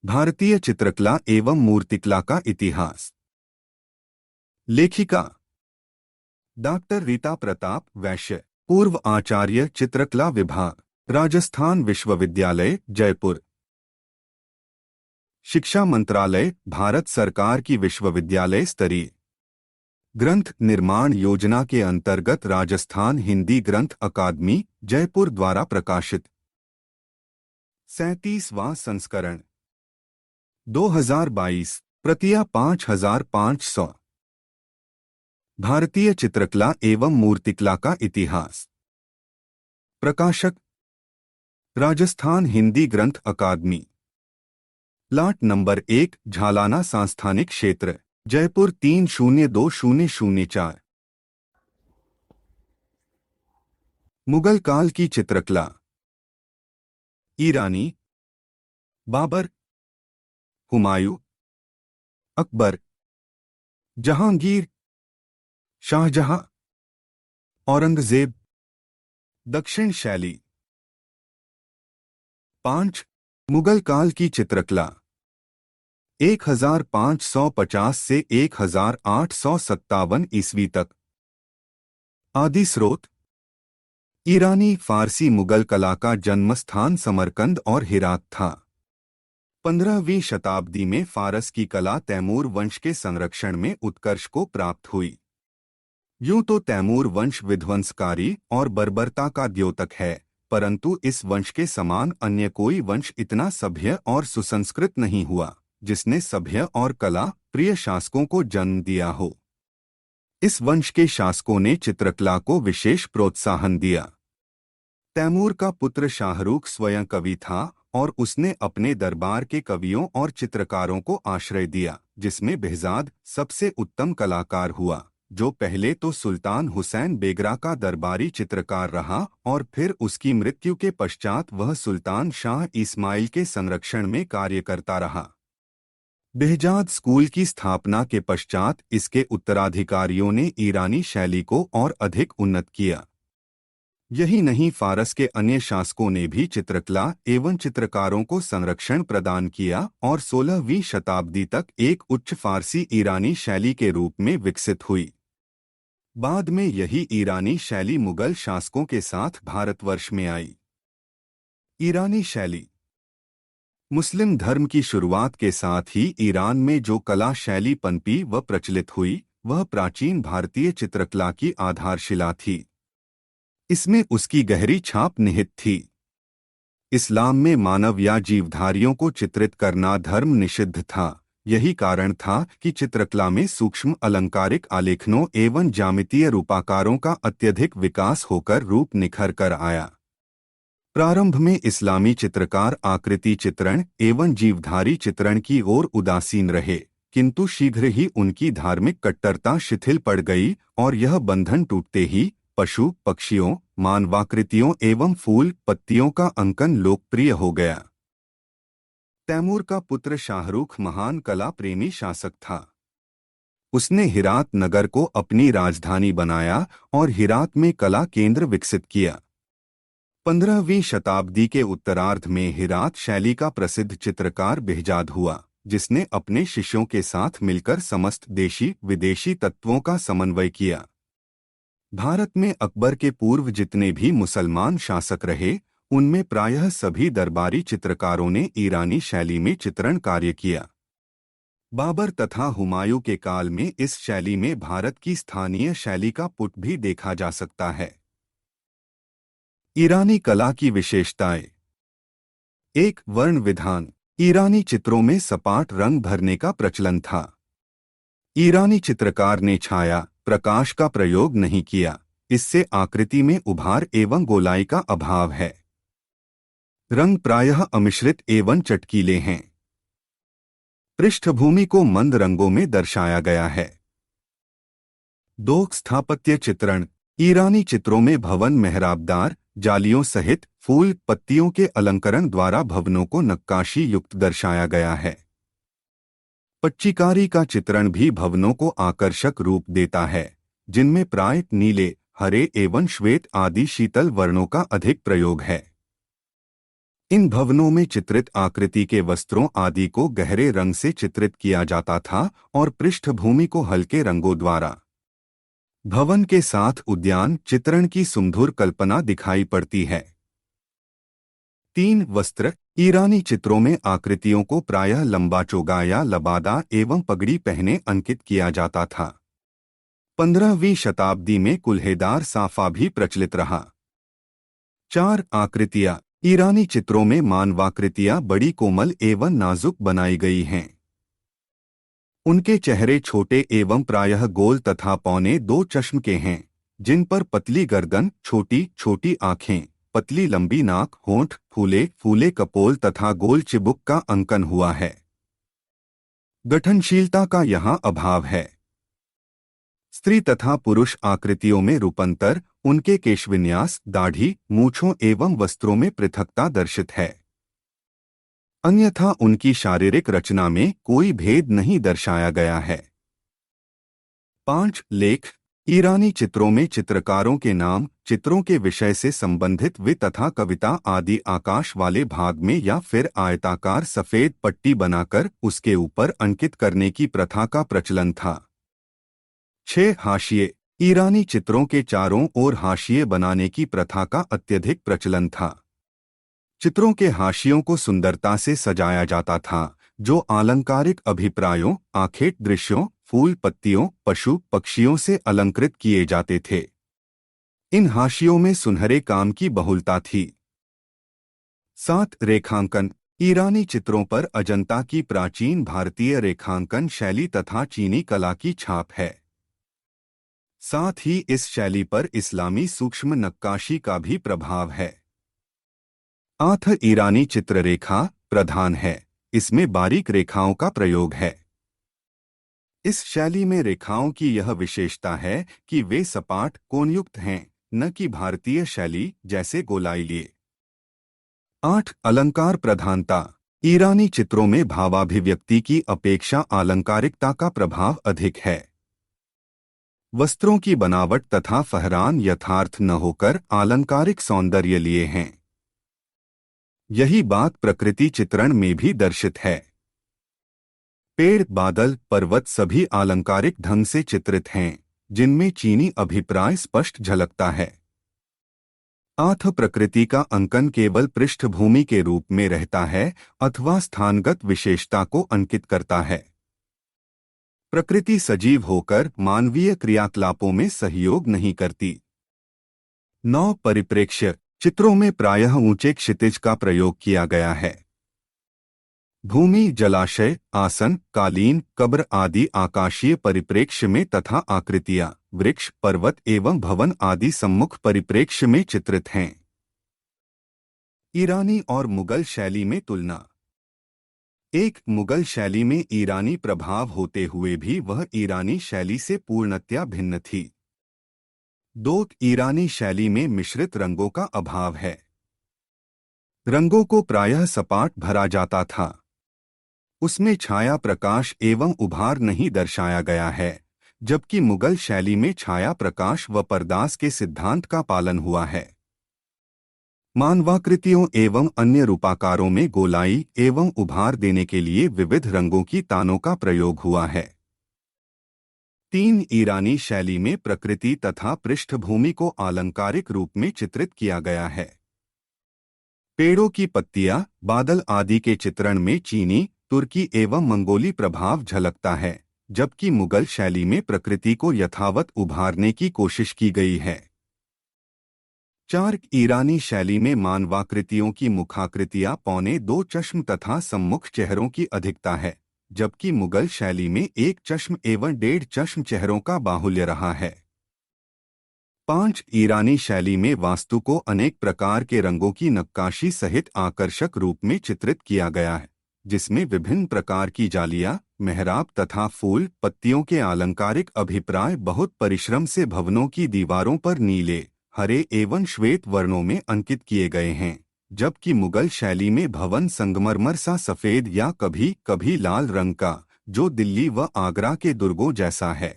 भारतीय चित्रकला एवं मूर्तिकला का इतिहास। लेखिका डॉक्टर रीता प्रताप वैश्य, पूर्व आचार्य चित्रकला विभाग, राजस्थान विश्वविद्यालय जयपुर। शिक्षा मंत्रालय, भारत सरकार की विश्वविद्यालय स्तरीय ग्रंथ निर्माण योजना के अंतर्गत राजस्थान हिंदी ग्रंथ अकादमी जयपुर द्वारा प्रकाशित 37वां संस्करण 2022, प्रतियां 5500। भारतीय चित्रकला एवं मूर्तिकला का इतिहास। प्रकाशक राजस्थान हिंदी ग्रंथ अकादमी, लाट नंबर 1, झालाना सांस्थानिक क्षेत्र, जयपुर 302004। मुगल काल की चित्रकला। ईरानी, बाबर, हुमायूं, अकबर, जहांगीर, शाहजहां, औरंगजेब। दक्षिण शैली। 5. मुगल काल की चित्रकला 1550 से 1857 ईस्वी तक। आदि स्रोत ईरानी फारसी मुगल कला का जन्मस्थान समरकंद और हिरात था। 15वीं शताब्दी में फारस की कला तैमूर वंश के संरक्षण में उत्कर्ष को प्राप्त हुई। यूं तो तैमूर वंश विध्वंसकारी और बर्बरता का द्योतक है, परंतु इस वंश के समान अन्य कोई वंश इतना सभ्य और सुसंस्कृत नहीं हुआ जिसने सभ्य और कला प्रिय शासकों को जन्म दिया हो। इस वंश के शासकों ने चित्रकला को विशेष प्रोत्साहन दिया। तैमूर का पुत्र शाहरुख स्वयं कवि था और उसने अपने दरबार के कवियों और चित्रकारों को आश्रय दिया, जिसमें बेहजाद सबसे उत्तम कलाकार हुआ, जो पहले तो सुल्तान हुसैन बेगरा का दरबारी चित्रकार रहा और फिर उसकी मृत्यु के पश्चात वह सुल्तान शाह इस्माइल के संरक्षण में कार्य करता रहा। बेहजाद स्कूल की स्थापना के पश्चात इसके उत्तराधिकारियों ने ईरानी शैली को और अधिक उन्नत किया। यही नहीं, फारस के अन्य शासकों ने भी चित्रकला एवं चित्रकारों को संरक्षण प्रदान किया और 16वीं शताब्दी तक एक उच्च फारसी ईरानी शैली के रूप में विकसित हुई। बाद में यही ईरानी शैली मुगल शासकों के साथ भारतवर्ष में आई। ईरानी शैली। मुस्लिम धर्म की शुरुआत के साथ ही ईरान में जो कला शैली पनपी व प्रचलित हुई, वह प्राचीन भारतीय चित्रकला की आधारशिला थी। इसमें उसकी गहरी छाप निहित थी। इस्लाम में मानव या जीवधारियों को चित्रित करना धर्म निषिद्ध था। यही कारण था कि चित्रकला में सूक्ष्म अलंकारिक आलेखनों एवं ज्यामितीय रूपाकारों का अत्यधिक विकास होकर रूप निखर कर आया। प्रारंभ में इस्लामी चित्रकार आकृति चित्रण एवं जीवधारी चित्रण की ओर उदासीन रहे, किंतु शीघ्र ही उनकी धार्मिक कट्टरता शिथिल पड़ गई और यह बंधन टूटते ही पशु पक्षियों, मानवाकृतियों एवं फूल पत्तियों का अंकन लोकप्रिय हो गया। तैमूर का पुत्र शाहरुख महान कला प्रेमी शासक था। उसने हिरात नगर को अपनी राजधानी बनाया और हिरात में कला केंद्र विकसित किया। 15वीं शताब्दी के उत्तरार्ध में हिरात शैली का प्रसिद्ध चित्रकार बेहजाद हुआ, जिसने अपने शिष्यों के साथ मिलकर समस्त देशी विदेशी तत्वों का समन्वय किया। भारत में अकबर के पूर्व जितने भी मुसलमान शासक रहे, उनमें प्रायः सभी दरबारी चित्रकारों ने ईरानी शैली में चित्रण कार्य किया। बाबर तथा हुमायूं के काल में इस शैली में भारत की स्थानीय शैली का पुट भी देखा जा सकता है। ईरानी कला की विशेषताएं। 1. वर्ण विधान। ईरानी चित्रों में सपाट रंग भरने का प्रचलन था। ईरानी चित्रकार ने छाया प्रकाश का प्रयोग नहीं किया, इससे आकृति में उभार एवं गोलाई का अभाव है। रंग प्रायः अमिश्रित एवं चटकीले हैं। पृष्ठभूमि को मंद रंगों में दर्शाया गया है। 2. स्थापत्य चित्रण। ईरानी चित्रों में भवन मेहराबदार जालियों सहित फूल पत्तियों के अलंकरण द्वारा भवनों को नक्काशी युक्त दर्शाया गया है। पच्चीकारी का चित्रण भी भवनों को आकर्षक रूप देता है, जिनमें प्राय नीले, हरे एवं श्वेत आदि शीतल वर्णों का अधिक प्रयोग है। इन भवनों में चित्रित आकृति के वस्त्रों आदि को गहरे रंग से चित्रित किया जाता था और पृष्ठभूमि को हल्के रंगों द्वारा। भवन के साथ उद्यान चित्रण की सुमधुर कल्पना दिखाई पड़ती है। 3 वस्त्र। ईरानी चित्रों में आकृतियों को प्रायः लंबा चोगा या लबादा एवं पगड़ी पहने अंकित किया जाता था। 15वीं शताब्दी में कुल्हेदार साफा भी प्रचलित रहा। 4 आकृतियां। ईरानी चित्रों में मानवाकृतियां बड़ी कोमल एवं नाजुक बनाई गई हैं। उनके चेहरे छोटे एवं प्रायः गोल तथा पौने 2 चश्म के हैं, जिन पर पतली गर्दन, छोटी छोटी आंखें, पतली लंबी नाक, होंठ, फूले फूले कपोल तथा गोल चिबुक का अंकन हुआ है। गठनशीलता का यहाँ अभाव है। स्त्री तथा पुरुष आकृतियों में रूपांतर, उनके केशविन्यास, दाढ़ी, मूछों एवं वस्त्रों में पृथकता दर्शित है। अन्यथा उनकी शारीरिक रचना में कोई भेद नहीं दर्शाया गया है। 5 लेख। ईरानी चित्रों में चित्रकारों के नाम, चित्रों के विषय से संबंधित विषय तथा कविता आदि आकाश वाले भाग में या फिर आयताकार सफेद पट्टी बनाकर उसके ऊपर अंकित करने की प्रथा का प्रचलन था। 6 हाशिए। ईरानी चित्रों के चारों ओर हाशिए बनाने की प्रथा का अत्यधिक प्रचलन था। चित्रों के हाशियों को सुंदरता से सजाया जाता था, जो आलंकारिक अभिप्रायों, आखेट दृश्यों, फूल पत्तियों, पशु पक्षियों से अलंकृत किए जाते थे। इन हाशियों में सुनहरे काम की बहुलता थी। 7 रेखांकन। ईरानी चित्रों पर अजंता की प्राचीन भारतीय रेखांकन शैली तथा चीनी कला की छाप है। साथ ही इस शैली पर इस्लामी सूक्ष्म नक्काशी का भी प्रभाव है। 8 ईरानी चित्ररेखा प्रधान है। इसमें बारीक रेखाओं का प्रयोग है। इस शैली में रेखाओं की यह विशेषता है कि वे सपाट कोणयुक्त हैं, न कि भारतीय शैली जैसे गोलाई लिए। 8 अलंकार प्रधानता। ईरानी चित्रों में भावाभिव्यक्ति की अपेक्षा आलंकारिकता का प्रभाव अधिक है। वस्त्रों की बनावट तथा फहरान यथार्थ न होकर आलंकारिक सौंदर्य लिए हैं। यही बात प्रकृति चित्रण में भी दर्शित है। पेड़, बादल, पर्वत सभी आलंकारिक ढंग से चित्रित हैं, जिनमें चीनी अभिप्राय स्पष्ट झलकता है। 8 प्रकृति का अंकन केवल पृष्ठभूमि के रूप में रहता है अथवा स्थानगत विशेषता को अंकित करता है। प्रकृति सजीव होकर मानवीय क्रियाकलापों में सहयोग नहीं करती। 9 परिप्रेक्ष्य। चित्रों में प्रायः ऊंचे क्षितिज का प्रयोग किया गया है। भूमि, जलाशय, आसन, कालीन, कब्र आदि आकाशीय परिप्रेक्ष्य में तथा आकृतियां, वृक्ष, पर्वत एवं भवन आदि सम्मुख परिप्रेक्ष्य में चित्रित हैं। ईरानी और मुगल शैली में तुलना। एक मुगल शैली में ईरानी प्रभाव होते हुए भी वह ईरानी शैली से पूर्णतया भिन्न थी। 2 ईरानी शैली में मिश्रित रंगों का अभाव है। रंगों को प्रायः सपाट भरा जाता था। उसमें छाया, प्रकाश एवं उभार नहीं दर्शाया गया है, जबकि मुगल शैली में छाया, प्रकाश व पर्दास के सिद्धांत का पालन हुआ है। मानवाकृतियों एवं अन्य रूपाकारों में गोलाई एवं उभार देने के लिए विविध रंगों की तानों का प्रयोग हुआ है। 3 ईरानी शैली में प्रकृति तथा पृष्ठभूमि को आलंकारिक रूप में चित्रित किया गया है। पेड़ों की पत्तियां, बादल आदि के चित्रण में चीनी, तुर्की एवं मंगोली प्रभाव झलकता है, जबकि मुगल शैली में प्रकृति को यथावत उभारने की कोशिश की गई है। 4 ईरानी शैली में मानवाकृतियों की मुखाकृतियां पौने 2 चश्म तथा सम्मुख चेहरों की अधिकता है, जबकि मुगल शैली में 1 चश्म एवं 1.5 चश्म चेहरों का बाहुल्य रहा है। 5 ईरानी शैली में वास्तु को अनेक प्रकार के रंगों की नक्काशी सहित आकर्षक रूप में चित्रित किया गया है, जिसमें विभिन्न प्रकार की जालियां, मेहराब तथा फूल पत्तियों के आलंकारिक अभिप्राय बहुत परिश्रम से भवनों की दीवारों पर नीले, हरे एवं श्वेत वर्णों में अंकित किए गए हैं, जबकि मुगल शैली में भवन संगमरमर सा सफेद या कभी कभी लाल रंग का, जो दिल्ली व आगरा के दुर्गों जैसा है।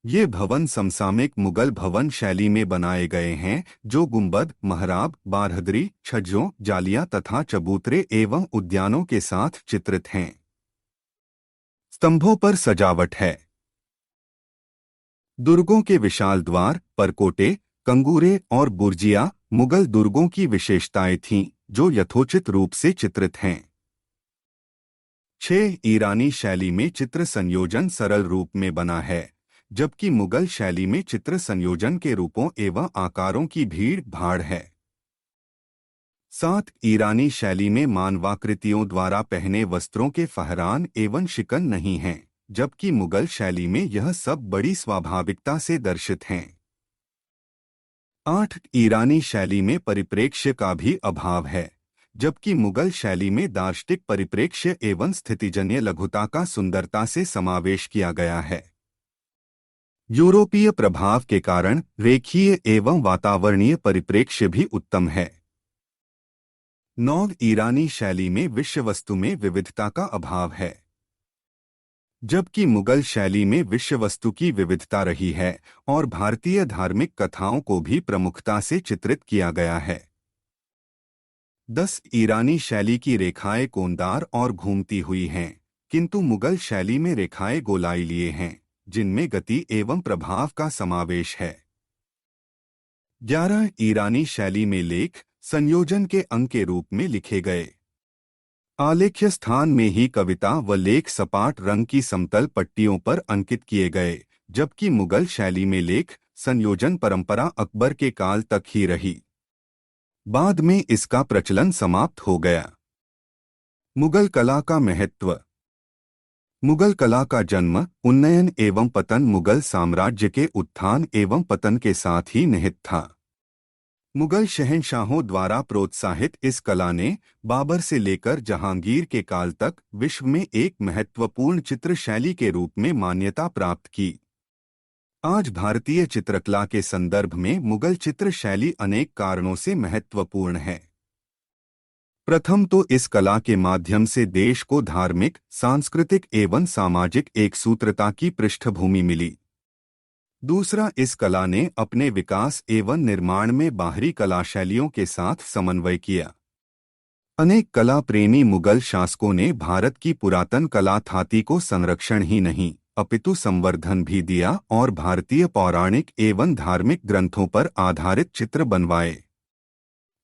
ये भवन समसामयिक मुगल भवन शैली में बनाए गए हैं, जो गुंबद, महराब, बारहदरी, छज्जों, जालियां तथा चबूतरे एवं उद्यानों के साथ चित्रित हैं। स्तंभों पर सजावट है। दुर्गों के विशाल द्वार, परकोटे, कंगूरे और बुर्जिया मुगल दुर्गों की विशेषताएं थीं, जो यथोचित रूप से चित्रित हैं। 6 ईरानी शैली में चित्र संयोजन सरल रूप में बना है, जबकि मुगल शैली में चित्र संयोजन के रूपों एवं आकारों की भीड़ भाड़ है। 7 ईरानी शैली में मानवाकृतियों द्वारा पहने वस्त्रों के फहरान एवं शिकन नहीं हैं, जबकि मुगल शैली में यह सब बड़ी स्वाभाविकता से दर्शित हैं। 8 ईरानी शैली में परिप्रेक्ष्य का भी अभाव है, जबकि मुगल शैली में दार्शनिक परिप्रेक्ष्य एवं स्थितिजन्य लघुता का सुंदरता से समावेश किया गया है। यूरोपीय प्रभाव के कारण रेखीय एवं वातावरणीय परिप्रेक्ष्य भी उत्तम है। 9 ईरानी शैली में विषय वस्तु में विविधता का अभाव है, जबकि मुगल शैली में विषय वस्तु की विविधता रही है और भारतीय धार्मिक कथाओं को भी प्रमुखता से चित्रित किया गया है। 10 ईरानी शैली की रेखाएं कोनदार और घूमती हुई हैं, किंतु मुगल शैली में रेखाएं गोलाई लिए हैं, जिनमें गति एवं प्रभाव का समावेश है। 11 ईरानी शैली में लेख संयोजन के अंग के रूप में लिखे गए। आलेख्य स्थान में ही कविता व लेख सपाट रंग की समतल पट्टियों पर अंकित किए गए, जबकि मुगल शैली में लेख संयोजन परंपरा अकबर के काल तक ही रही। बाद में इसका प्रचलन समाप्त हो गया। मुगल कला का महत्व। मुगल कला का जन्म, उन्नयन एवं पतन मुगल साम्राज्य के उत्थान एवं पतन के साथ ही निहित था। मुगल शहंशाहों द्वारा प्रोत्साहित इस कला ने बाबर से लेकर जहांगीर के काल तक विश्व में एक महत्वपूर्ण चित्र शैली के रूप में मान्यता प्राप्त की। आज भारतीय चित्रकला के संदर्भ में मुगल चित्र शैली अनेक कारणों से महत्वपूर्ण है। प्रथम तो इस कला के माध्यम से देश को धार्मिक, सांस्कृतिक एवं सामाजिक एकसूत्रता की पृष्ठभूमि मिली। दूसरा, इस कला ने अपने विकास एवं निर्माण में बाहरी कला शैलियों के साथ समन्वय किया। अनेक कला प्रेमी मुगल शासकों ने भारत की पुरातन कला थाती को संरक्षण ही नहीं अपितु संवर्धन भी दिया और भारतीय पौराणिक एवं धार्मिक ग्रंथों पर आधारित चित्र बनवाए।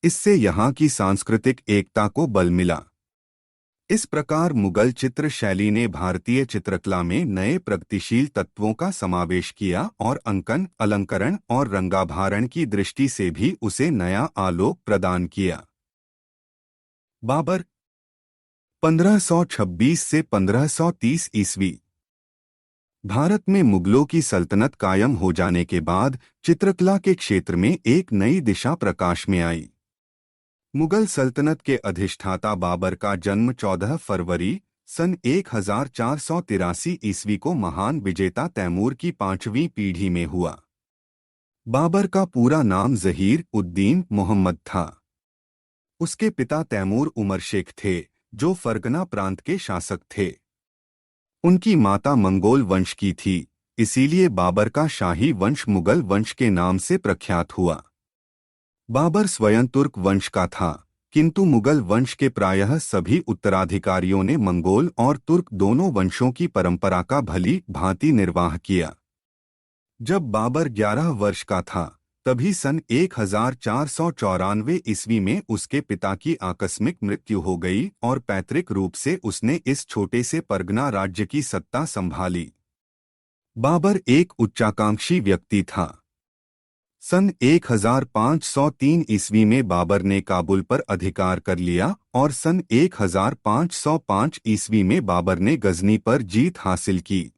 इससे यहाँ की सांस्कृतिक एकता को बल मिला। इस प्रकार मुगल चित्र शैली ने भारतीय चित्रकला में नए प्रगतिशील तत्वों का समावेश किया और अंकन, अलंकरण और रंगाभारण की दृष्टि से भी उसे नया आलोक प्रदान किया। बाबर 1526 से 1530 ईस्वी। भारत में मुगलों की सल्तनत कायम हो जाने के बाद चित्रकला के क्षेत्र में एक नई दिशा प्रकाश में आई। मुगल सल्तनत के अधिष्ठाता बाबर का जन्म 14 फरवरी सन 1483 ईस्वी को महान विजेता तैमूर की 5वीं पीढ़ी में हुआ। बाबर का पूरा नाम ज़हीर उद्दीन मोहम्मद था। उसके पिता तैमूर उमर शेख थे, जो फरगना प्रांत के शासक थे। उनकी माता मंगोल वंश की थी, इसीलिए बाबर का शाही वंश मुगल वंश के नाम से प्रख्यात हुआ। बाबर स्वयं तुर्क वंश का था, किंतु मुगल वंश के प्रायः सभी उत्तराधिकारियों ने मंगोल और तुर्क दोनों वंशों की परंपरा का भली भांति निर्वाह किया। जब बाबर 11 वर्ष का था, तभी सन 1494 ईस्वी में उसके पिता की आकस्मिक मृत्यु हो गई और पैतृक रूप से उसने इस छोटे से परगना राज्य की सत्ता संभाली। बाबर एक उच्चाकांक्षी व्यक्ति था। सन 1503 ईस्वी में बाबर ने काबुल पर अधिकार कर लिया और सन 1505 ईस्वी में बाबर ने गजनी पर जीत हासिल की।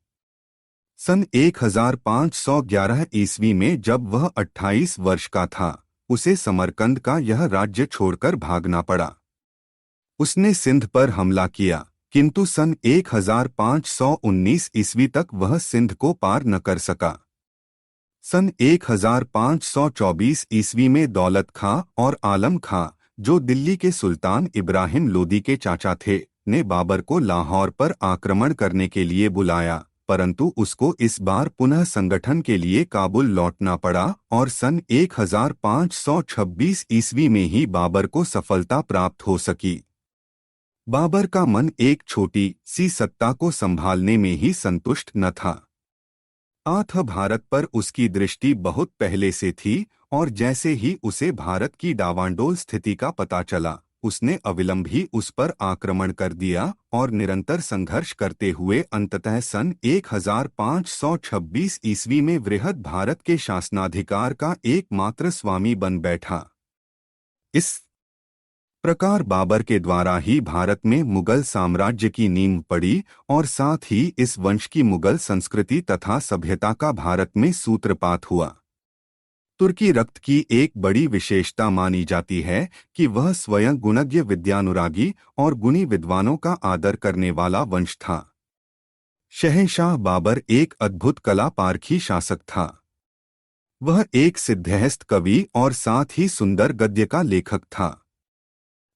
सन 1511 ईस्वी में जब वह 28 वर्ष का था, उसे समरकंद का यह राज्य छोड़कर भागना पड़ा। उसने सिंध पर हमला किया, किंतु सन 1519 ईस्वी तक वह सिंध को पार न कर सका। सन 1524 ईस्वी में दौलत खां और आलम खां, जो दिल्ली के सुल्तान इब्राहिम लोदी के चाचा थे, ने बाबर को लाहौर पर आक्रमण करने के लिए बुलाया, परंतु उसको इस बार पुनः संगठन के लिए काबुल लौटना पड़ा और सन 1526 ईस्वी में ही बाबर को सफलता प्राप्त हो सकी। बाबर का मन एक छोटी सी सत्ता को संभालने में ही संतुष्ट न था। आठ भारत पर उसकी दृष्टि बहुत पहले से थी और जैसे ही उसे भारत की डावांडोल स्थिति का पता चला, उसने अविलंब ही उस पर आक्रमण कर दिया और निरंतर संघर्ष करते हुए अंततः सन 1526 ईस्वी में वृहद भारत के शासनाधिकार का एकमात्र स्वामी बन बैठा। इस प्रकार बाबर के द्वारा ही भारत में मुगल साम्राज्य की नींव पड़ी और साथ ही इस वंश की मुगल संस्कृति तथा सभ्यता का भारत में सूत्रपात हुआ। तुर्की रक्त की एक बड़ी विशेषता मानी जाती है कि वह स्वयं गुणज्ञ विद्यानुरागी और गुणी विद्वानों का आदर करने वाला वंश था। शहंशाह बाबर एक अद्भुत कला पारखी शासक था। वह एक सिद्धहस्त कवि और साथ ही सुंदर गद्य का लेखक था।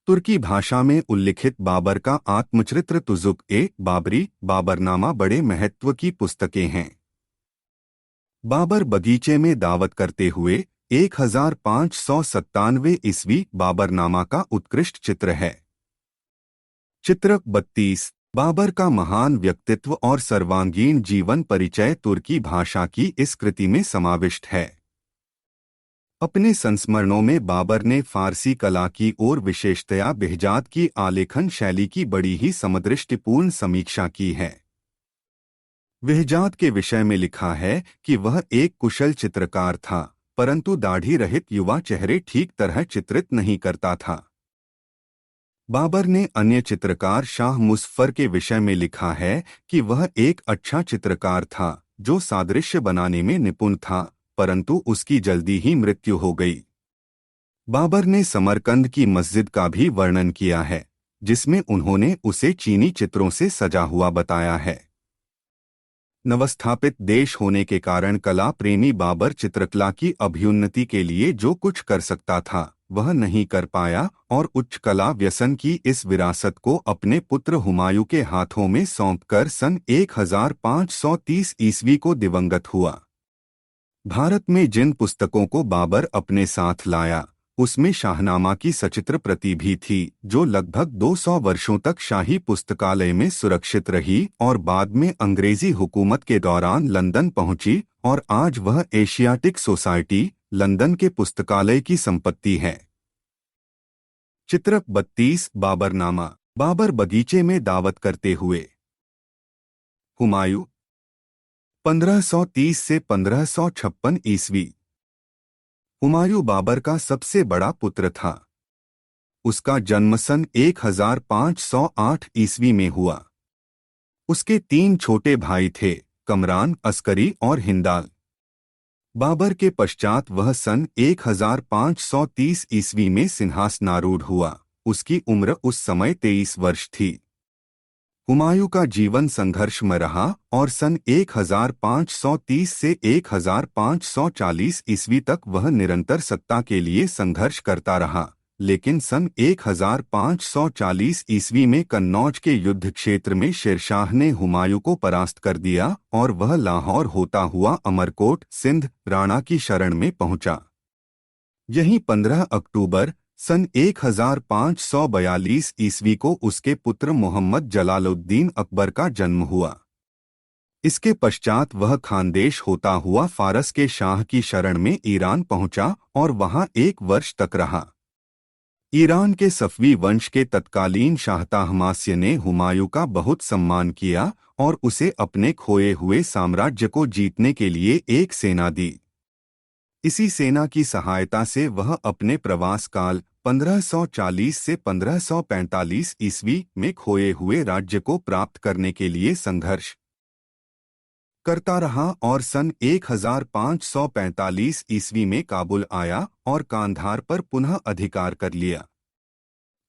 तुर्की भाषा में उल्लिखित बाबर का आत्मचरित्र तुजुक-ए-बाबरी बाबरनामा बड़े महत्व की पुस्तकें हैं। बाबर बगीचे में दावत करते हुए 1597 ईस्वी बाबरनामा का उत्कृष्ट चित्र है। चित्र 32 बाबर का महान व्यक्तित्व और सर्वांगीण जीवन परिचय तुर्की भाषा की इस कृति में समाविष्ट है। अपने संस्मरणों में बाबर ने फारसी कला की ओर विशेषतया बेहजाद की आलेखन शैली की बड़ी ही समदृष्टिपूर्ण समीक्षा की है। बेहजाद के विषय में लिखा है कि वह एक कुशल चित्रकार था, परंतु दाढ़ी रहित युवा चेहरे ठीक तरह चित्रित नहीं करता था। बाबर ने अन्य चित्रकार शाह मुज़फ़्फ़र के विषय में लिखा है कि वह एक अच्छा चित्रकार था जो सादृश्य बनाने में निपुण था, परंतु उसकी जल्दी ही मृत्यु हो गई। बाबर ने समरकंद की मस्जिद का भी वर्णन किया है, जिसमें उन्होंने उसे चीनी चित्रों से सजा हुआ बताया है। नवस्थापित देश होने के कारण कला प्रेमी बाबर चित्रकला की अभ्युन्नति के लिए जो कुछ कर सकता था वह नहीं कर पाया और उच्च कला व्यसन की इस विरासत को अपने पुत्र हुमायूं के हाथों में सौंपकर सन 1530 ईस्वी को दिवंगत हुआ। भारत में जिन पुस्तकों को बाबर अपने साथ लाया उसमें शाहनामा की सचित्र प्रति भी थी, जो लगभग 200 वर्षों तक शाही पुस्तकालय में सुरक्षित रही और बाद में अंग्रेजी हुकूमत के दौरान लंदन पहुंची और आज वह एशियाटिक सोसाइटी लंदन के पुस्तकालय की संपत्ति है। चित्र 32 बाबरनामा बाबर बगीचे में दावत करते हुए। हुमायूं 1530 से 1556 ईस्वी। हुमायूं बाबर का सबसे बड़ा पुत्र था। उसका जन्म सन 1508 ईस्वी में हुआ। उसके 3 छोटे भाई थे, कमरान, अस्करी और हिंदाल। बाबर के पश्चात वह सन 1530 ईस्वी में सिंहासनारूढ़ हुआ। उसकी उम्र उस समय 23 वर्ष थी। हुमायूं का जीवन संघर्षमय रहा और सन 1530 से 1540 ईस्वी तक वह निरंतर सत्ता के लिए संघर्ष करता रहा, लेकिन सन 1540 ईस्वी में कन्नौज के युद्ध क्षेत्र में शेरशाह ने हुमायूं को परास्त कर दिया और वह लाहौर होता हुआ अमरकोट, सिंध, राणा की शरण में पहुंचा। यहीं 15 अक्टूबर सन 1542 ईस्वी को उसके पुत्र मोहम्मद जलालुद्दीन अकबर का जन्म हुआ। इसके पश्चात वह खानदेश होता हुआ फारस के शाह की शरण में ईरान पहुंचा और वहां 1 वर्ष तक रहा। ईरान के सफवी वंश के तत्कालीन शाह तहमास्य ने हुमायूं का बहुत सम्मान किया और उसे अपने खोए हुए साम्राज्य को जीतने के लिए एक सेना दी। इसी सेना की सहायता से वह अपने प्रवास काल 1540 से 1545 ईस्वी में खोए हुए राज्य को प्राप्त करने के लिए संघर्ष करता रहा और सन 1545 ईस्वी में काबुल आया और कांधार पर पुनः अधिकार कर लिया।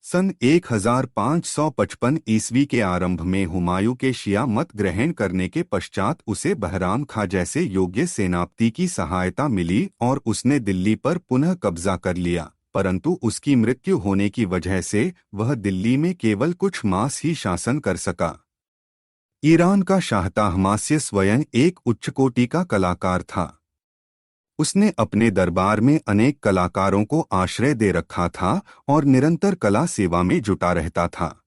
सन 1555 ईस्वी के आरंभ में हुमायूं के शिया मत ग्रहण करने के पश्चात उसे बहराम खां जैसे योग्य सेनापति की सहायता मिली और उसने दिल्ली पर पुनः कब्जा कर लिया, परंतु उसकी मृत्यु होने की वजह से वह दिल्ली में केवल कुछ मास ही शासन कर सका। ईरान का शाह तहमास्य स्वयं एक उच्चकोटि का कलाकार था। उसने अपने दरबार में अनेक कलाकारों को आश्रय दे रखा था और निरंतर कला सेवा में जुटा रहता था।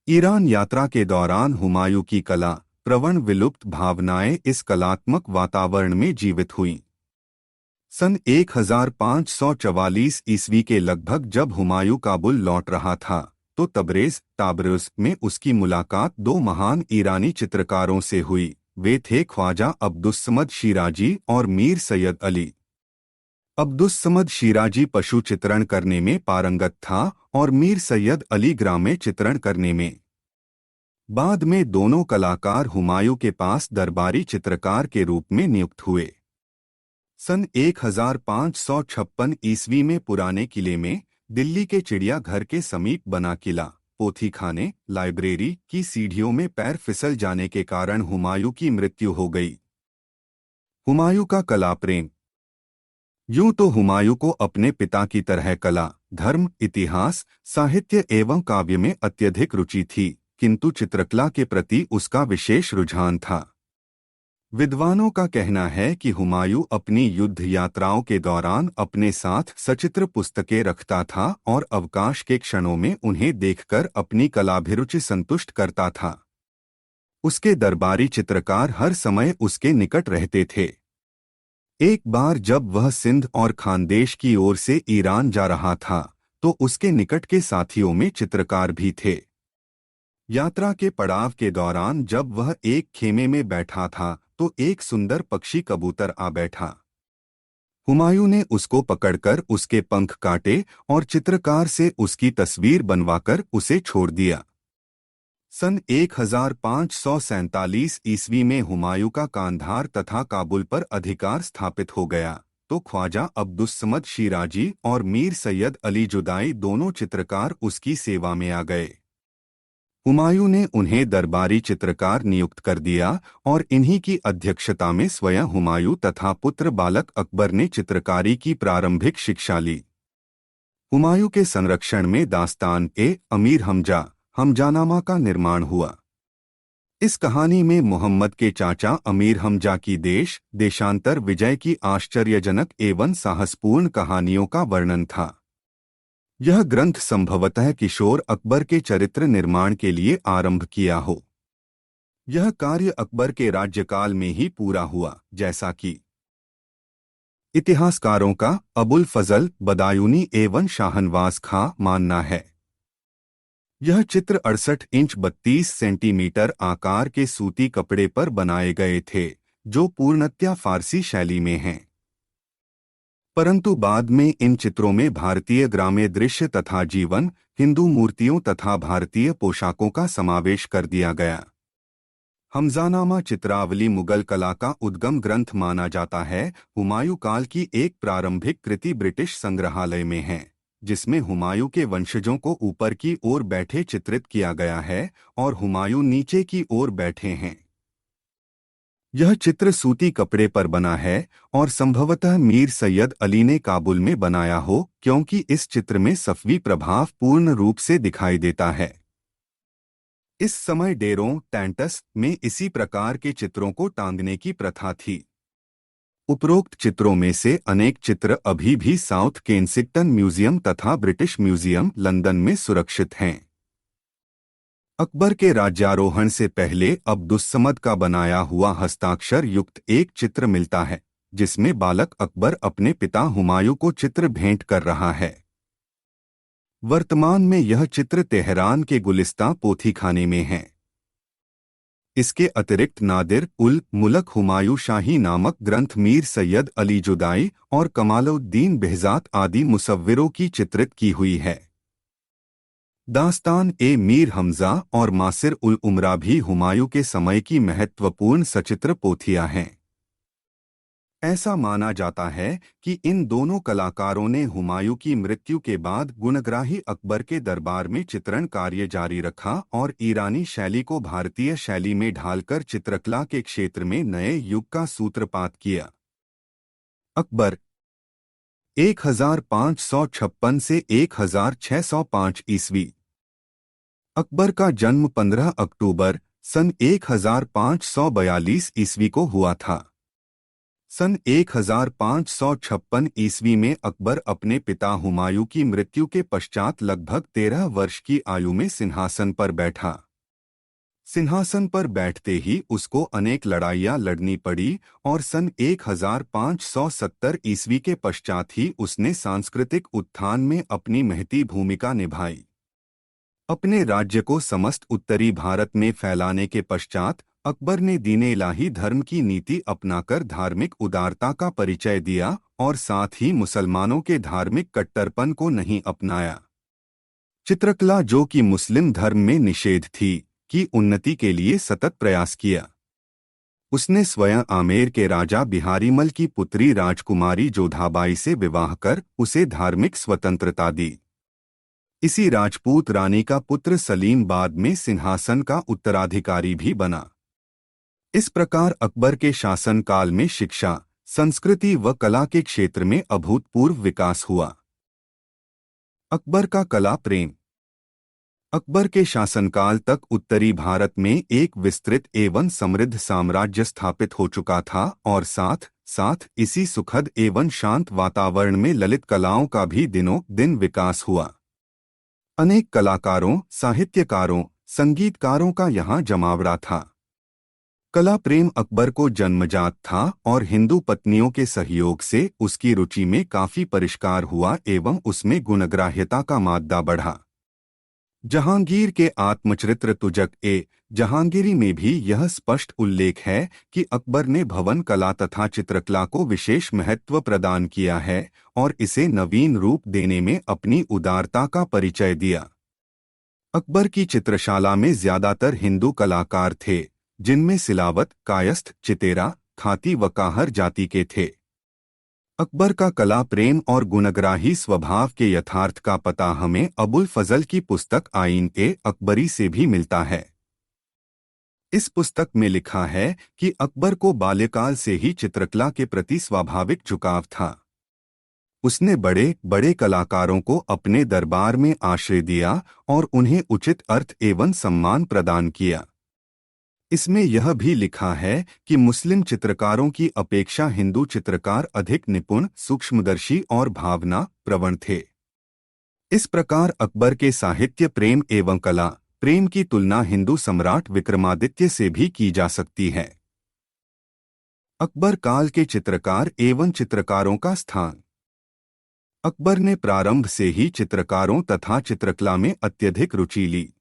ईरान यात्रा के दौरान हुमायूं की कला प्रवण विलुप्त भावनाएं इस कलात्मक वातावरण में जीवित हुईं। सन 1544 ईस्वी के लगभग जब हुमायूं काबुल लौट रहा था, तो ताबरेज में उसकी मुलाकात दो महान ईरानी चित्रकारों से हुई। वे थे ख्वाजा अब्दुस्समद शिराजी और मीर सैयद अली। अब्दुस्समद शिराजी पशु चित्रण करने में पारंगत था और मीर सैयद अली ग्राम्य चित्रण करने में। बाद में दोनों कलाकार हुमायूं के पास दरबारी चित्रकार के रूप में नियुक्त हुए। सन 1556 ईस्वी में पुराने किले में दिल्ली के चिड़ियाघर के समीप बना किला पोथीखाने लाइब्रेरी की सीढ़ियों में पैर फिसल जाने के कारण हुमायूं की मृत्यु हो गई। हुमायूं का कला प्रेम। यूं तो हुमायूं को अपने पिता की तरह कला, धर्म, इतिहास, साहित्य एवं काव्य में अत्यधिक रुचि थी, किंतु चित्रकला के प्रति उसका विशेष रुझान था। विद्वानों का कहना है कि हुमायूं अपनी युद्ध यात्राओं के दौरान अपने साथ सचित्र पुस्तकें रखता था और अवकाश के क्षणों में उन्हें देखकर अपनी कलाभिरुचि संतुष्ट करता था। उसके दरबारी चित्रकार हर समय उसके निकट रहते थे। एक बार जब वह सिंध और खानदेश की ओर से ईरान जा रहा था, तो उसके निकट के साथियों में चित्रकार भी थे। यात्रा के पड़ाव के दौरान जब वह एक खेमे में बैठा था, तो एक सुंदर पक्षी कबूतर आ बैठा। हुमायूं ने उसको पकड़कर उसके पंख काटे और चित्रकार से उसकी तस्वीर बनवाकर उसे छोड़ दिया। सन 1547 ईस्वी में हुमायूं का कांधार तथा काबुल पर अधिकार स्थापित हो गया, तो ख्वाजा अब्दुस्समद शिराजी और मीर सैयद अली जुदाई दोनों चित्रकार उसकी सेवा में आ गए। हुमायूं ने उन्हें दरबारी चित्रकार नियुक्त कर दिया और इन्हीं की अध्यक्षता में स्वयं हुमायूं तथा पुत्र बालक अकबर ने चित्रकारी की प्रारंभिक शिक्षा ली। हुमायूं के संरक्षण में दास्तान-ए-अमीर हमजानामा का निर्माण हुआ। इस कहानी में मोहम्मद के चाचा अमीर हमजा की देशांतर विजय की आश्चर्यजनक एवं साहसपूर्ण कहानियों का वर्णन था। यह ग्रंथ संभवतः किशोर अकबर के चरित्र निर्माण के लिए आरंभ किया हो। यह कार्य अकबर के राज्यकाल में ही पूरा हुआ, जैसा कि इतिहासकारों का अबुल फजल बदायूनी एवं शाहनवाज खां मानना है। यह चित्र 68 इंच 32 सेंटीमीटर आकार के सूती कपड़े पर बनाए गए थे, जो पूर्णतया फारसी शैली में हैं। परंतु बाद में इन चित्रों में भारतीय ग्राम्य दृश्य तथा जीवन, हिंदू मूर्तियों तथा भारतीय पोशाकों का समावेश कर दिया गया। हमजानामा चित्रावली मुगल कला का उद्गम ग्रंथ माना जाता है। हुमायूं काल की एक प्रारंभिक कृति ब्रिटिश संग्रहालय में है, जिसमें हुमायूं के वंशजों को ऊपर की ओर बैठे चित्रित किया गया है और हुमायूं नीचे की ओर बैठे हैं। यह चित्र सूती कपड़े पर बना है और संभवतः मीर सैयद अली ने काबुल में बनाया हो, क्योंकि इस चित्र में सफ़वी प्रभाव पूर्ण रूप से दिखाई देता है। इस समय डेरों टेंटस में इसी प्रकार के चित्रों को टांगने की प्रथा थी। उपरोक्त चित्रों में से अनेक चित्र अभी भी साउथ केंसिंगटन म्यूजियम तथा ब्रिटिश म्यूजियम लंदन में सुरक्षित हैं। अकबर के राज्यारोहण से पहले अब्दुस्समद का बनाया हुआ हस्ताक्षर युक्त एक चित्र मिलता है, जिसमें बालक अकबर अपने पिता हुमायूं को चित्र भेंट कर रहा है। वर्तमान में यह चित्र तेहरान के गुलिस्तां पोथीखाने में है। इसके अतिरिक्त नादिर उल मुल्क हुमायूं शाही नामक ग्रंथ मीर सैयद अली जुदाई और कमालुद्दीन बेहज़ात आदि मुसव्विरों की चित्रित की हुई है। दास्तान-ए-मीर हमजा और मासिर उल उमरा भी हुमायूं के समय की महत्वपूर्ण सचित्र पोथियां हैं। ऐसा माना जाता है कि इन दोनों कलाकारों ने हुमायूं की मृत्यु के बाद गुणग्राही अकबर के दरबार में चित्रण कार्य जारी रखा और ईरानी शैली को भारतीय शैली में ढालकर चित्रकला के क्षेत्र में नए युग का सूत्रपात किया। अकबर 1556 से 1605 ईस्वी। अकबर का जन्म 15 अक्टूबर सन 1542 ईस्वी को हुआ था। सन 1556 ईस्वी में अकबर अपने पिता हुमायूं की मृत्यु के पश्चात लगभग 13 वर्ष की आयु में सिंहासन पर बैठा। सिंहासन पर बैठते ही उसको अनेक लड़ाइयां लड़नी पड़ी और सन 1570 ईस्वी के पश्चात ही उसने सांस्कृतिक उत्थान में अपनी महती भूमिका निभाई। अपने राज्य को समस्त उत्तरी भारत में फैलाने के पश्चात अकबर ने दीन इलाही धर्म की नीति अपनाकर धार्मिक उदारता का परिचय दिया और साथ ही मुसलमानों के धार्मिक कट्टरपन को नहीं अपनाया। चित्रकला, जो कि मुस्लिम धर्म में निषेध थी, की उन्नति के लिए सतत प्रयास किया। उसने स्वयं आमेर के राजा बिहारीमल की पुत्री राजकुमारी जोधाबाई से विवाह कर उसे धार्मिक स्वतंत्रता दी। इसी राजपूत रानी का पुत्र सलीम बाद में सिंहासन का उत्तराधिकारी भी बना। इस प्रकार अकबर के शासनकाल में शिक्षा, संस्कृति व कला के क्षेत्र में अभूतपूर्व विकास हुआ। अकबर का कला प्रेम। अकबर के शासनकाल तक उत्तरी भारत में एक विस्तृत एवं समृद्ध साम्राज्य स्थापित हो चुका था और साथ साथ इसी सुखद एवं शांत वातावरण में ललित कलाओं का भी दिनों दिन विकास हुआ। अनेक कलाकारों, साहित्यकारों, संगीतकारों का यहाँ जमावड़ा था। कला प्रेम अकबर को जन्मजात था और हिंदू पत्नियों के सहयोग से उसकी रुचि में काफी परिष्कार हुआ एवं उसमें गुणग्राह्यता का मादा बढ़ा। जहांगीर के आत्मचरित्र जहांगीरी में भी यह स्पष्ट उल्लेख है कि अकबर ने भवन कला तथा चित्रकला को विशेष महत्व प्रदान किया है और इसे नवीन रूप देने में अपनी उदारता का परिचय दिया। अकबर की चित्रशाला में ज्यादातर हिंदू कलाकार थे, जिनमें सिलावत, कायस्थ, चितेरा, खाती व काहर जाति के थे। अकबर का कला प्रेम और गुणग्राही स्वभाव के यथार्थ का पता हमें अबुल फजल की पुस्तक आईन-ए-अकबरी से भी मिलता है। इस पुस्तक में लिखा है कि अकबर को बाल्यकाल से ही चित्रकला के प्रति स्वाभाविक झुकाव था। उसने बड़े बड़े कलाकारों को अपने दरबार में आश्रय दिया और उन्हें उचित अर्थ एवं सम्मान प्रदान किया। इसमें यह भी लिखा है कि मुस्लिम चित्रकारों की अपेक्षा हिंदू चित्रकार अधिक निपुण, सूक्ष्मदर्शी और भावना प्रवण थे। इस प्रकार अकबर के साहित्य प्रेम एवं कला प्रेम की तुलना हिंदू सम्राट विक्रमादित्य से भी की जा सकती है। अकबर काल के चित्रकार एवं चित्रकारों का स्थान। अकबर ने प्रारंभ से ही चित्रकारों तथा चित्रकला में अत्यधिक रुचि ली।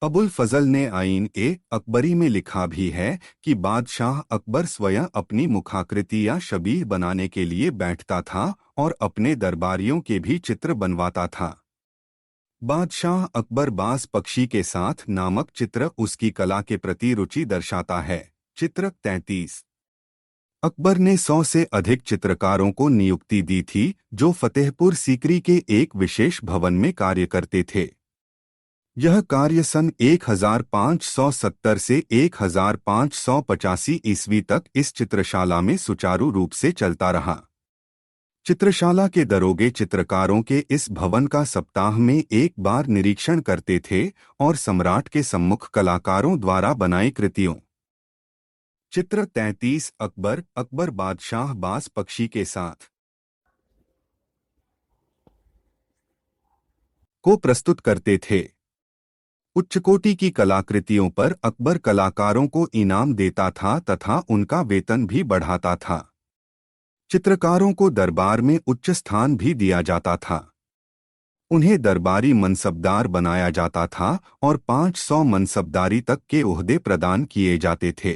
अबुल फजल ने आईन-ए-अकबरी में लिखा भी है कि बादशाह अकबर स्वयं अपनी मुखाकृति या शबीह बनाने के लिए बैठता था और अपने दरबारियों के भी चित्र बनवाता था। बादशाह अकबर बाज पक्षी के साथ नामक चित्र उसकी कला के प्रति रुचि दर्शाता है। चित्र 33। अकबर ने 100 से अधिक चित्रकारों को नियुक्ति दी थी, जो फतेहपुर सीकरी के एक विशेष भवन में कार्य करते थे। यह कार्य सन 1570 से 1585 ईस्वी तक इस चित्रशाला में सुचारू रूप से चलता रहा। चित्रशाला के दरोगे चित्रकारों के इस भवन का सप्ताह में एक बार निरीक्षण करते थे और सम्राट के सम्मुख कलाकारों द्वारा बनाई कृतियों। चित्र 33 अकबर बादशाह बाज पक्षी के साथ को प्रस्तुत करते थे। उच्चकोटि की कलाकृतियों पर अकबर कलाकारों को इनाम देता था तथा उनका वेतन भी बढ़ाता था। चित्रकारों को दरबार में उच्च स्थान भी दिया जाता था। उन्हें दरबारी मनसबदार बनाया जाता था और 500 मनसबदारी तक के ओहदे प्रदान किए जाते थे।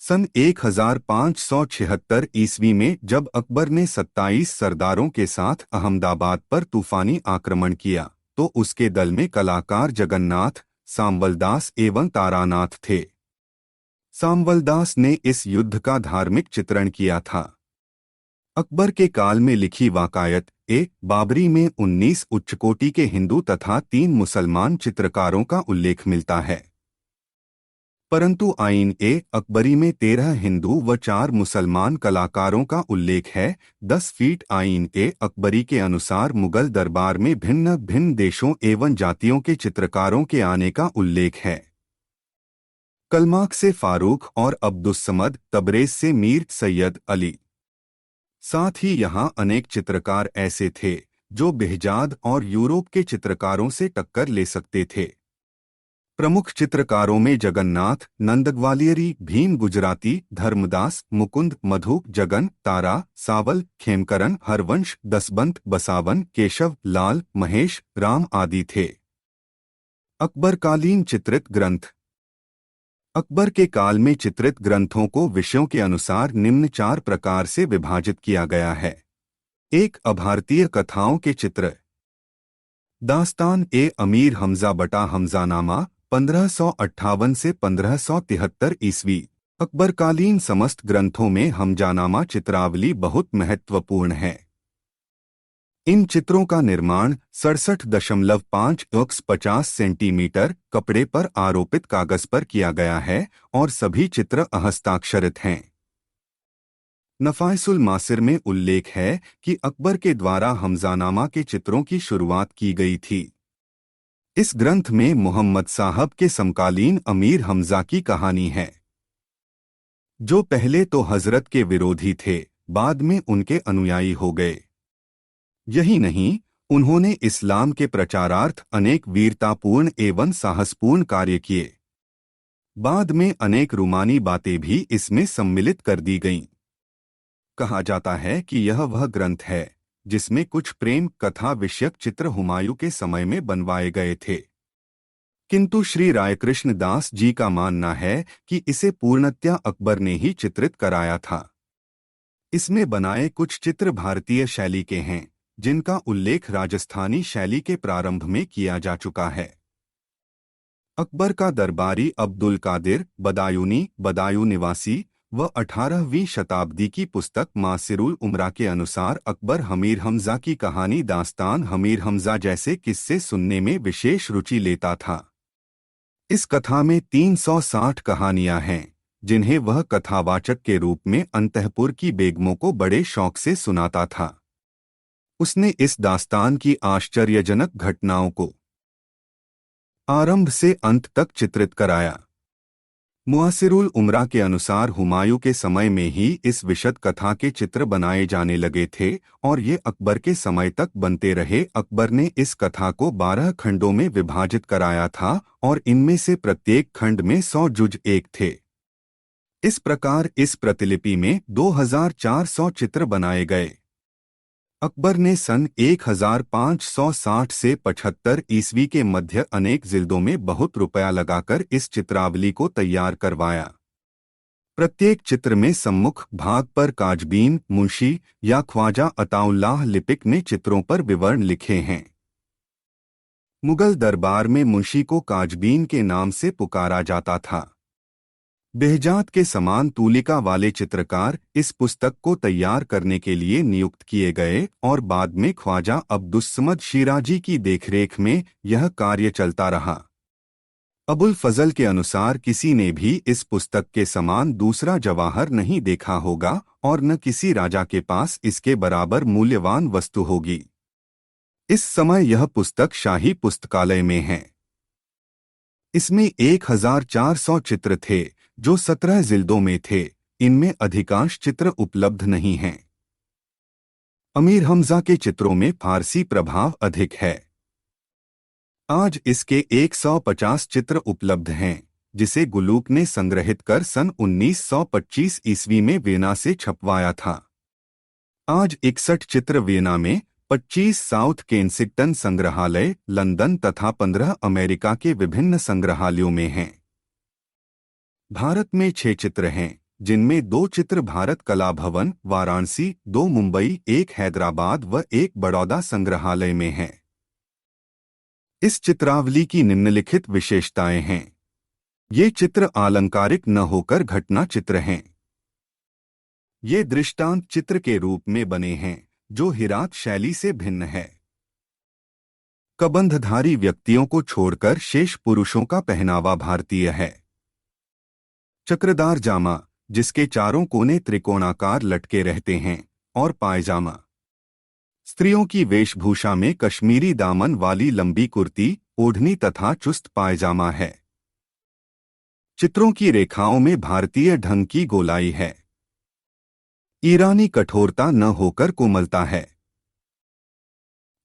सन 1576 ईस्वी में जब अकबर ने 27 सरदारों के साथ अहमदाबाद पर तूफानी आक्रमण किया, तो उसके दल में कलाकार जगन्नाथ, सांवलदास एवं तारानाथ थे। सांवलदास ने इस युद्ध का धार्मिक चित्रण किया था। अकबर के काल में लिखी वाकायत-ए-बाबरी में 19 उच्चकोटि के हिंदू तथा 3 मुसलमान चित्रकारों का उल्लेख मिलता है, परंतु आईन-ए-अकबरी में 13 हिंदू व 4 मुसलमान कलाकारों का उल्लेख है। 10 फीट आईन-ए-अकबरी के अनुसार मुगल दरबार में भिन्न भिन्न देशों एवं जातियों के चित्रकारों के आने का उल्लेख है। कलमाक से फारूक और अब्दुस्समद, तबरेज से मीर सैयद अली। साथ ही यहाँ अनेक चित्रकार ऐसे थे जो बेहजाद और यूरोप के चित्रकारों से टक्कर ले सकते थे। प्रमुख चित्रकारों में जगन्नाथ, नंदग्वालियरी, भीम गुजराती, धर्मदास, मुकुंद, मधु, जगन, तारा, सावल, खेमकरन, हरवंश, दसबंत, बसावन, केशव, लाल, महेश, राम आदि थे। अकबरकालीन चित्रित ग्रंथ। अकबर के काल में चित्रित ग्रंथों को विषयों के अनुसार निम्न 4 प्रकार से विभाजित किया गया है। 1. अभारतीय कथाओं के चित्र। दास्तान ए अमीर हमजा बटा हमजानामा 1558 से 1573 ईस्वी। अकबरकालीन समस्त ग्रंथों में हमजानामा चित्रावली बहुत महत्वपूर्ण है। इन चित्रों का निर्माण 67.5 x 50 सेंटीमीटर कपड़े पर आरोपित कागज पर किया गया है और सभी चित्र हस्ताक्षरित हैं। नफाइसुल मासिर में उल्लेख है कि अकबर के द्वारा हमजानामा के चित्रों की शुरुआत की गई थी। इस ग्रंथ में मोहम्मद साहब के समकालीन अमीर हमजा की कहानी है, जो पहले तो हजरत के विरोधी थे, बाद में उनके अनुयायी हो गए। यही नहीं, उन्होंने इस्लाम के प्रचारार्थ अनेक वीरतापूर्ण एवं साहसपूर्ण कार्य किए। बाद में अनेक रूमानी बातें भी इसमें सम्मिलित कर दी गईं। कहा जाता है कि यह वह ग्रंथ है जिसमें कुछ प्रेम कथा विषयक चित्र हुमायूं के समय में बनवाए गए थे, किंतु श्री रायकृष्ण दास जी का मानना है कि इसे पूर्णतया अकबर ने ही चित्रित कराया था। इसमें बनाए कुछ चित्र भारतीय शैली के हैं, जिनका उल्लेख राजस्थानी शैली के प्रारंभ में किया जा चुका है। अकबर का दरबारी अब्दुल कादिर बदायूनी, बदायूं निवासी व 18वीं शताब्दी की पुस्तक मासिरुल उमरा के अनुसार अकबर हमीर हमजा की कहानी दास्तान हमीर हमजा जैसे किस्से सुनने में विशेष रुचि लेता था। इस कथा में 360 कहानियां हैं, जिन्हें वह कथावाचक के रूप में अंतःपुर की बेगमों को बड़े शौक से सुनाता था। उसने इस दास्तान की आश्चर्यजनक घटनाओं को आरंभ से अंत तक चित्रित कराया। मुआसिरुल उमरा के अनुसार हुमायूं के समय में ही इस विशद कथा के चित्र बनाए जाने लगे थे और ये अकबर के समय तक बनते रहे। अकबर ने इस कथा को 12 खंडों में विभाजित कराया था और इनमें से प्रत्येक खंड में 100 जुज एक थे। इस प्रकार इस प्रतिलिपि में 2400 चित्र बनाए गए। अकबर ने सन 1560 से 75 ईस्वी के मध्य अनेक जिल्दों में बहुत रुपया लगाकर इस चित्रावली को तैयार करवाया। प्रत्येक चित्र में सम्मुख भाग पर काजबीन, मुंशी या ख्वाजा अताउल्लाह लिपिक ने चित्रों पर विवरण लिखे हैं। मुगल दरबार में मुंशी को काजबीन के नाम से पुकारा जाता था। बेहजाद के समान तूलिका वाले चित्रकार इस पुस्तक को तैयार करने के लिए नियुक्त किए गए और बाद में ख्वाजा अब्दुस्समद शिराजी की देखरेख में यह कार्य चलता रहा। अबुल फजल के अनुसार किसी ने भी इस पुस्तक के समान दूसरा जवाहर नहीं देखा होगा और न किसी राजा के पास इसके बराबर मूल्यवान वस्तु होगी। इस समय यह पुस्तक शाही पुस्तकालय में है। इसमें 1400 चित्र थे जो 17 जिल्दों में थे। इनमें अधिकांश चित्र उपलब्ध नहीं हैं। अमीर हमजा के चित्रों में फारसी प्रभाव अधिक है। आज इसके 150 चित्र उपलब्ध हैं, जिसे गुलूक ने संग्रहित कर सन 1925 ईस्वी में वियना से छपवाया था। आज 61 चित्र वियना में, 25 साउथ केंसिंगटन संग्रहालय लंदन तथा 15 अमेरिका के विभिन्न संग्रहालयों में हैं। भारत में 6 चित्र हैं, जिनमें 2 चित्र भारत कला भवन वाराणसी, 2 मुंबई, 1 हैदराबाद व 1 बड़ौदा संग्रहालय में हैं। इस चित्रावली की निम्नलिखित विशेषताएं हैं। ये चित्र आलंकारिक न होकर घटना चित्र हैं। ये दृष्टांत चित्र के रूप में बने हैं, जो हिरात शैली से भिन्न है। कबंधधारी व्यक्तियों को छोड़कर शेष पुरुषों का पहनावा भारतीय है। चक्रदार जामा, जिसके चारों कोने त्रिकोणाकार लटके रहते हैं, और पायजामा। स्त्रियों की वेशभूषा में कश्मीरी दामन वाली लंबी कुर्ती, ओढ़नी तथा चुस्त पायजामा है। चित्रों की रेखाओं में भारतीय ढंग की गोलाई है। ईरानी कठोरता न होकर कोमलता है।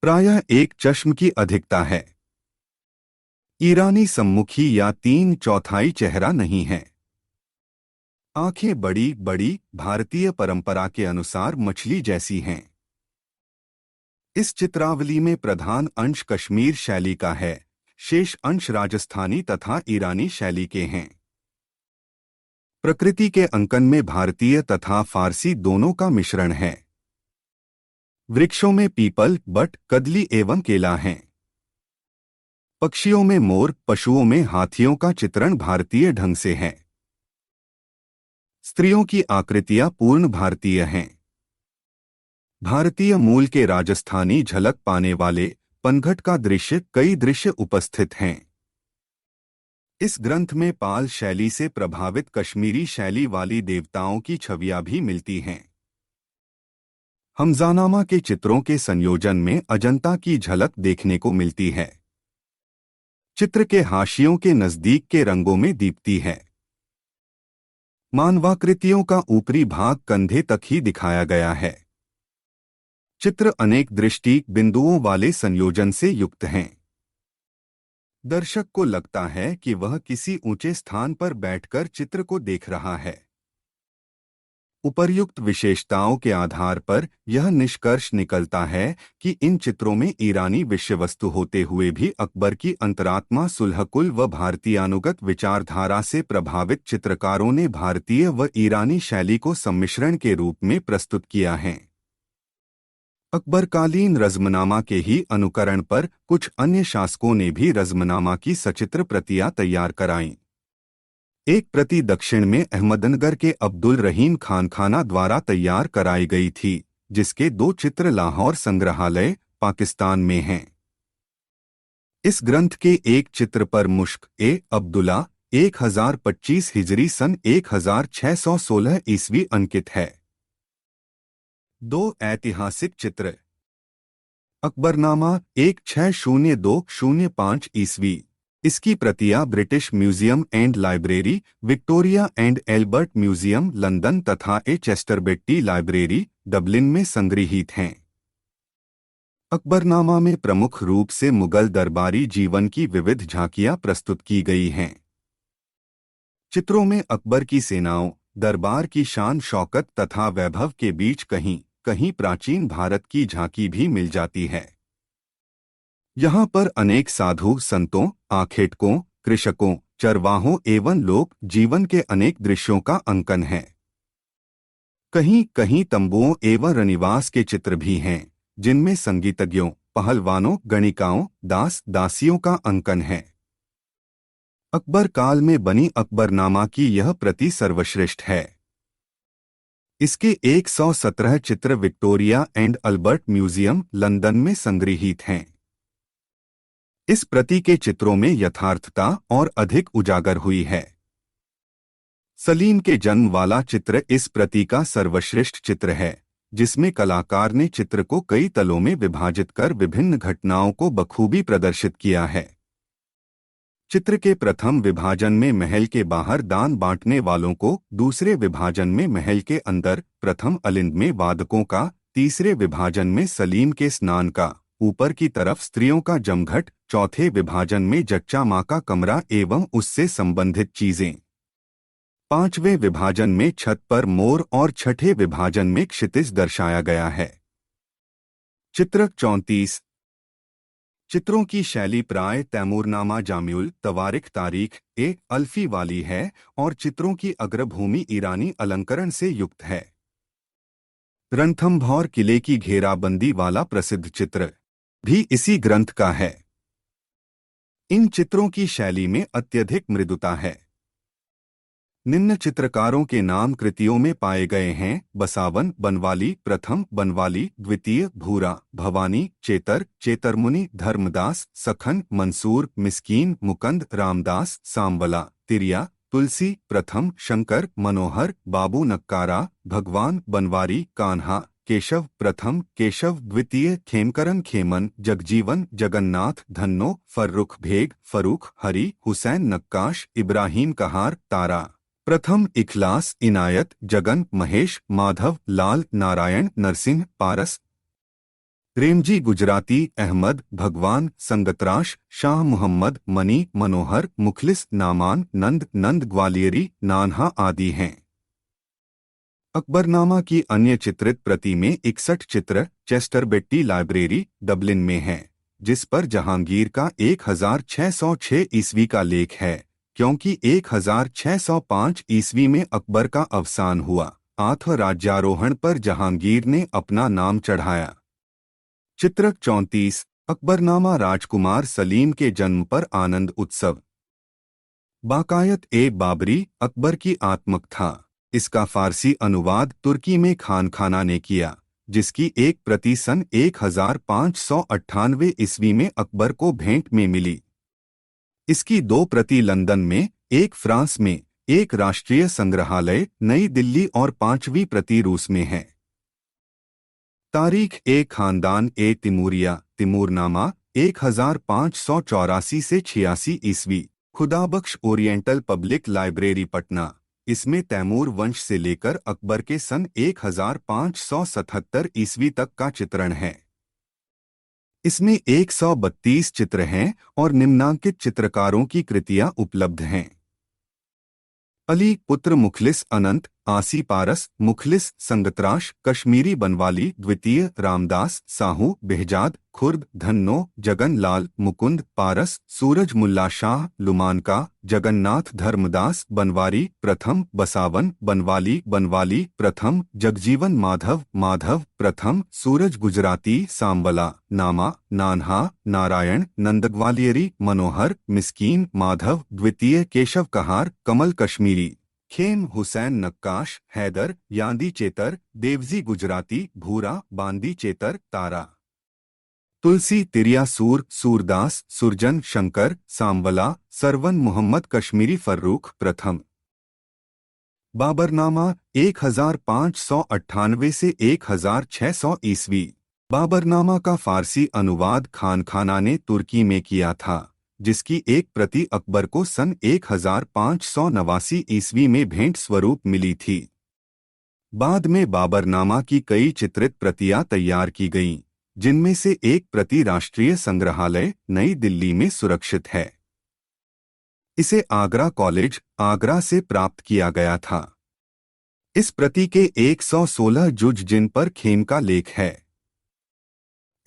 प्रायः एक चश्म की अधिकता है। ईरानी सम्मुखी या 3/4 चेहरा नहीं है। आंखें बड़ी बड़ी भारतीय परंपरा के अनुसार मछली जैसी हैं। इस चित्रावली में प्रधान अंश कश्मीर शैली का है, शेष अंश राजस्थानी तथा ईरानी शैली के हैं। प्रकृति के अंकन में भारतीय तथा फारसी दोनों का मिश्रण है। वृक्षों में पीपल, बट, कदली एवं केला हैं। पक्षियों में मोर, पशुओं में हाथियों का चित्रण भारतीय ढंग से है। स्त्रियों की आकृतियां पूर्ण भारतीय हैं। भारतीय मूल के राजस्थानी झलक पाने वाले पनघट का दृश्य कई दृश्य उपस्थित हैं। इस ग्रंथ में पाल शैली से प्रभावित कश्मीरी शैली वाली देवताओं की छवियां भी मिलती हैं। हमजानामा के चित्रों के संयोजन में अजंता की झलक देखने को मिलती है। चित्र के हाशियों के नजदीक के रंगों में दीप्ति है। मानवाकृतियों का ऊपरी भाग कंधे तक ही दिखाया गया है। चित्र अनेक दृष्टि बिंदुओं वाले संयोजन से युक्त हैं। दर्शक को लगता है कि वह किसी ऊंचे स्थान पर बैठकर चित्र को देख रहा है। उपर्युक्त विशेषताओं के आधार पर यह निष्कर्ष निकलता है कि इन चित्रों में ईरानी विषय वस्तु होते हुए भी अकबर की अंतरात्मा सुलहकुल व भारतीयानुगत विचारधारा से प्रभावित चित्रकारों ने भारतीय व ईरानी शैली को सम्मिश्रण के रूप में प्रस्तुत किया है। अकबरकालीन रज़्मनामा के ही अनुकरण पर कुछ अन्य शासकों ने भी रज़्मनामा की सचित्र प्रतियां तैयार कराईं। एक प्रति दक्षिण में अहमदनगर के अब्दुल रहीम खानखाना द्वारा तैयार कराई गई थी, जिसके 2 चित्र लाहौर संग्रहालय, पाकिस्तान में हैं। इस ग्रंथ के एक चित्र पर मुश्क-ए-अब्दुल्ला 1025 हिजरी सन 1616 ईस्वी अंकित है। 2 ऐतिहासिक चित्र। अकबरनामा 1602-05 ईस्वी। इसकी प्रतियां British museum and library, Victoria and Albert museum, London तथा चेस्टरबेट्टी लाइब्रेरी, डबलिन में संग्रहीत हैं। अकबरनामा में प्रमुख रूप से मुगल दरबारी जीवन की विविध झांकियां प्रस्तुत की गई हैं। चित्रों में अकबर की सेनाओं, दरबार की शान शौकत तथा वैभव के बीच कहीं कहीं प्राचीन भारत की झांकी भी मिल जाती है। यहाँ पर अनेक साधु संतों, आखेटकों, कृषकों, चरवाहों एवं लोक जीवन के अनेक दृश्यों का अंकन है। कहीं कहीं तंबुओं एवं रनिवास के चित्र भी हैं, जिनमें संगीतज्ञों, पहलवानों, गणिकाओं, दास दासियों का अंकन है। अकबर काल में बनी अकबरनामा की यह प्रति सर्वश्रेष्ठ है। इसके 117 चित्र Victoria and Albert museum, London में संग्रहीत हैं। इस प्रति के चित्रों में यथार्थता और अधिक उजागर हुई है। सलीम के जन्म वाला चित्र इस प्रति का सर्वश्रेष्ठ चित्र है, जिसमें कलाकार ने चित्र को कई तलों में विभाजित कर विभिन्न घटनाओं को बखूबी प्रदर्शित किया है। चित्र के प्रथम विभाजन में महल के बाहर दान बांटने वालों को, दूसरे विभाजन में महल के अंदर प्रथम अलिंद में वादकों का, तीसरे विभाजन में सलीम के स्नान का, ऊपर की तरफ स्त्रियों का जमघट, चौथे विभाजन में जच्चा माँ का कमरा एवं उससे संबंधित चीजें, पांचवें विभाजन में छत पर मोर और छठे विभाजन में क्षितिज दर्शाया गया है। चित्र 34। चित्रों की शैली प्राय तैमूरनामा जामिउल तवारिख तारीख ए अल्फी वाली है और चित्रों की अग्रभूमि ईरानी अलंकरण से युक्त है। रणथंभौर किले की घेराबंदी वाला प्रसिद्ध चित्र भी इसी ग्रंथ का है। इन चित्रों की शैली में अत्यधिक मृदुता है। निम्न चित्रकारों के नाम कृतियों में पाए गए हैं: बसावन, बनवाली, प्रथम, बनवाली, द्वितीय, भूरा, भवानी, चेतर, चेतरमुनि, धर्मदास, सखन, मंसूर, मिस्कीन, मुकंद, रामदास, सांवला, तिरिया, तुलसी, प्रथम, शंकर, मनोहर, बाबू नक्कारा, भगवान, बनवारी, कान्हा, केशव प्रथम, केशव द्वितीय, खेमकरन खेमन, जगजीवन जगन्नाथ, धन्नो फर्रुख भेग, फरूख हरी, हुसैन नक्काश, इब्राहिम कहार, तारा प्रथम, इखलास इनायत, जगन महेश, माधव लाल, नारायण नरसिंह, पारस प्रेमजी गुजराती, अहमद भगवान, संगतराश, शाह मोहम्मद, मनी मनोहर, मुखलिस, नामान, नंद नंद ग्वालियरी, नान्हा आदि हैं। अकबरनामा की अन्य चित्रित प्रति में 61 चित्र चेस्टरबेट्टी लाइब्रेरी, डबलिन में है, जिस पर जहांगीर का 1606 ईस्वी का लेख है, क्योंकि 1605 ईस्वी में अकबर का अवसान हुआ। आठवें राज्यारोहण पर जहांगीर ने अपना नाम चढ़ाया। चित्रक 34 अकबरनामा राजकुमार सलीम के जन्म पर आनंद उत्सव। बाकायत ए बाबरी अकबर की आत्मक था। इसका फारसी अनुवाद तुर्की में खानखाना ने किया, जिसकी एक प्रति सन 1598 ईस्वी में अकबर को भेंट में मिली। इसकी 2 प्रति लंदन में, एक फ्रांस में, एक राष्ट्रीय संग्रहालय नई दिल्ली और 5वीं प्रति रूस में है। तारीख ए खानदान ए तिमूरिया तिमूरनामा 1584 से 86 ईस्वी। Khudabakhsh oriental public library Patna. इसमें तैमूर वंश से लेकर अकबर के सन 1577 ईस्वी तक का चित्रण है। इसमें 132 चित्र हैं और निम्नांकित चित्रकारों की कृतियां उपलब्ध हैं। अली पुत्र मुखलिस अनंत, आसी पारस, मुखलिस संगतराश, कश्मीरी बनवाली द्वितीय, रामदास साहू, बेहजाद खुर्द, धन्नो, जगन लाल, मुकुंद पारस, सूरज मुल्ला शाह, लुमानका, जगन्नाथ धर्मदास बनवारी प्रथम, बसावन बनवाली बनवाली प्रथम, जगजीवन माधव माधव प्रथम, सूरज गुजराती सांबला, नामा नान्हा, नारायण नंदग्वालियरी, मनोहर मिस्कीन, माधव द्वितीय, केशव कहार, कमल कश्मीरी, खेम हुसैन नक्काश, हैदर यादी चेतर, देवजी गुजराती, भूरा बांदी चेतर, तारा तुलसी तिरिया सूर, सूरदास, सुरजन शंकर, सांबला, सरवन मोहम्मद कश्मीरी, फर्रुख प्रथम। बाबरनामा 1598 से 1600 ईस्वी। बाबरनामा का फारसी अनुवाद खानखाना ने तुर्की में किया था, जिसकी एक प्रति अकबर को सन 1589 ईस्वी में भेंट स्वरूप मिली थी। बाद में बाबरनामा की कई चित्रित प्रतियां तैयार की गईं, जिनमें से एक प्रति राष्ट्रीय संग्रहालय नई दिल्ली में सुरक्षित है। इसे आगरा कॉलेज, आगरा से प्राप्त किया गया था। इस प्रति के 116 जुज जिन पर खेम का लेख है।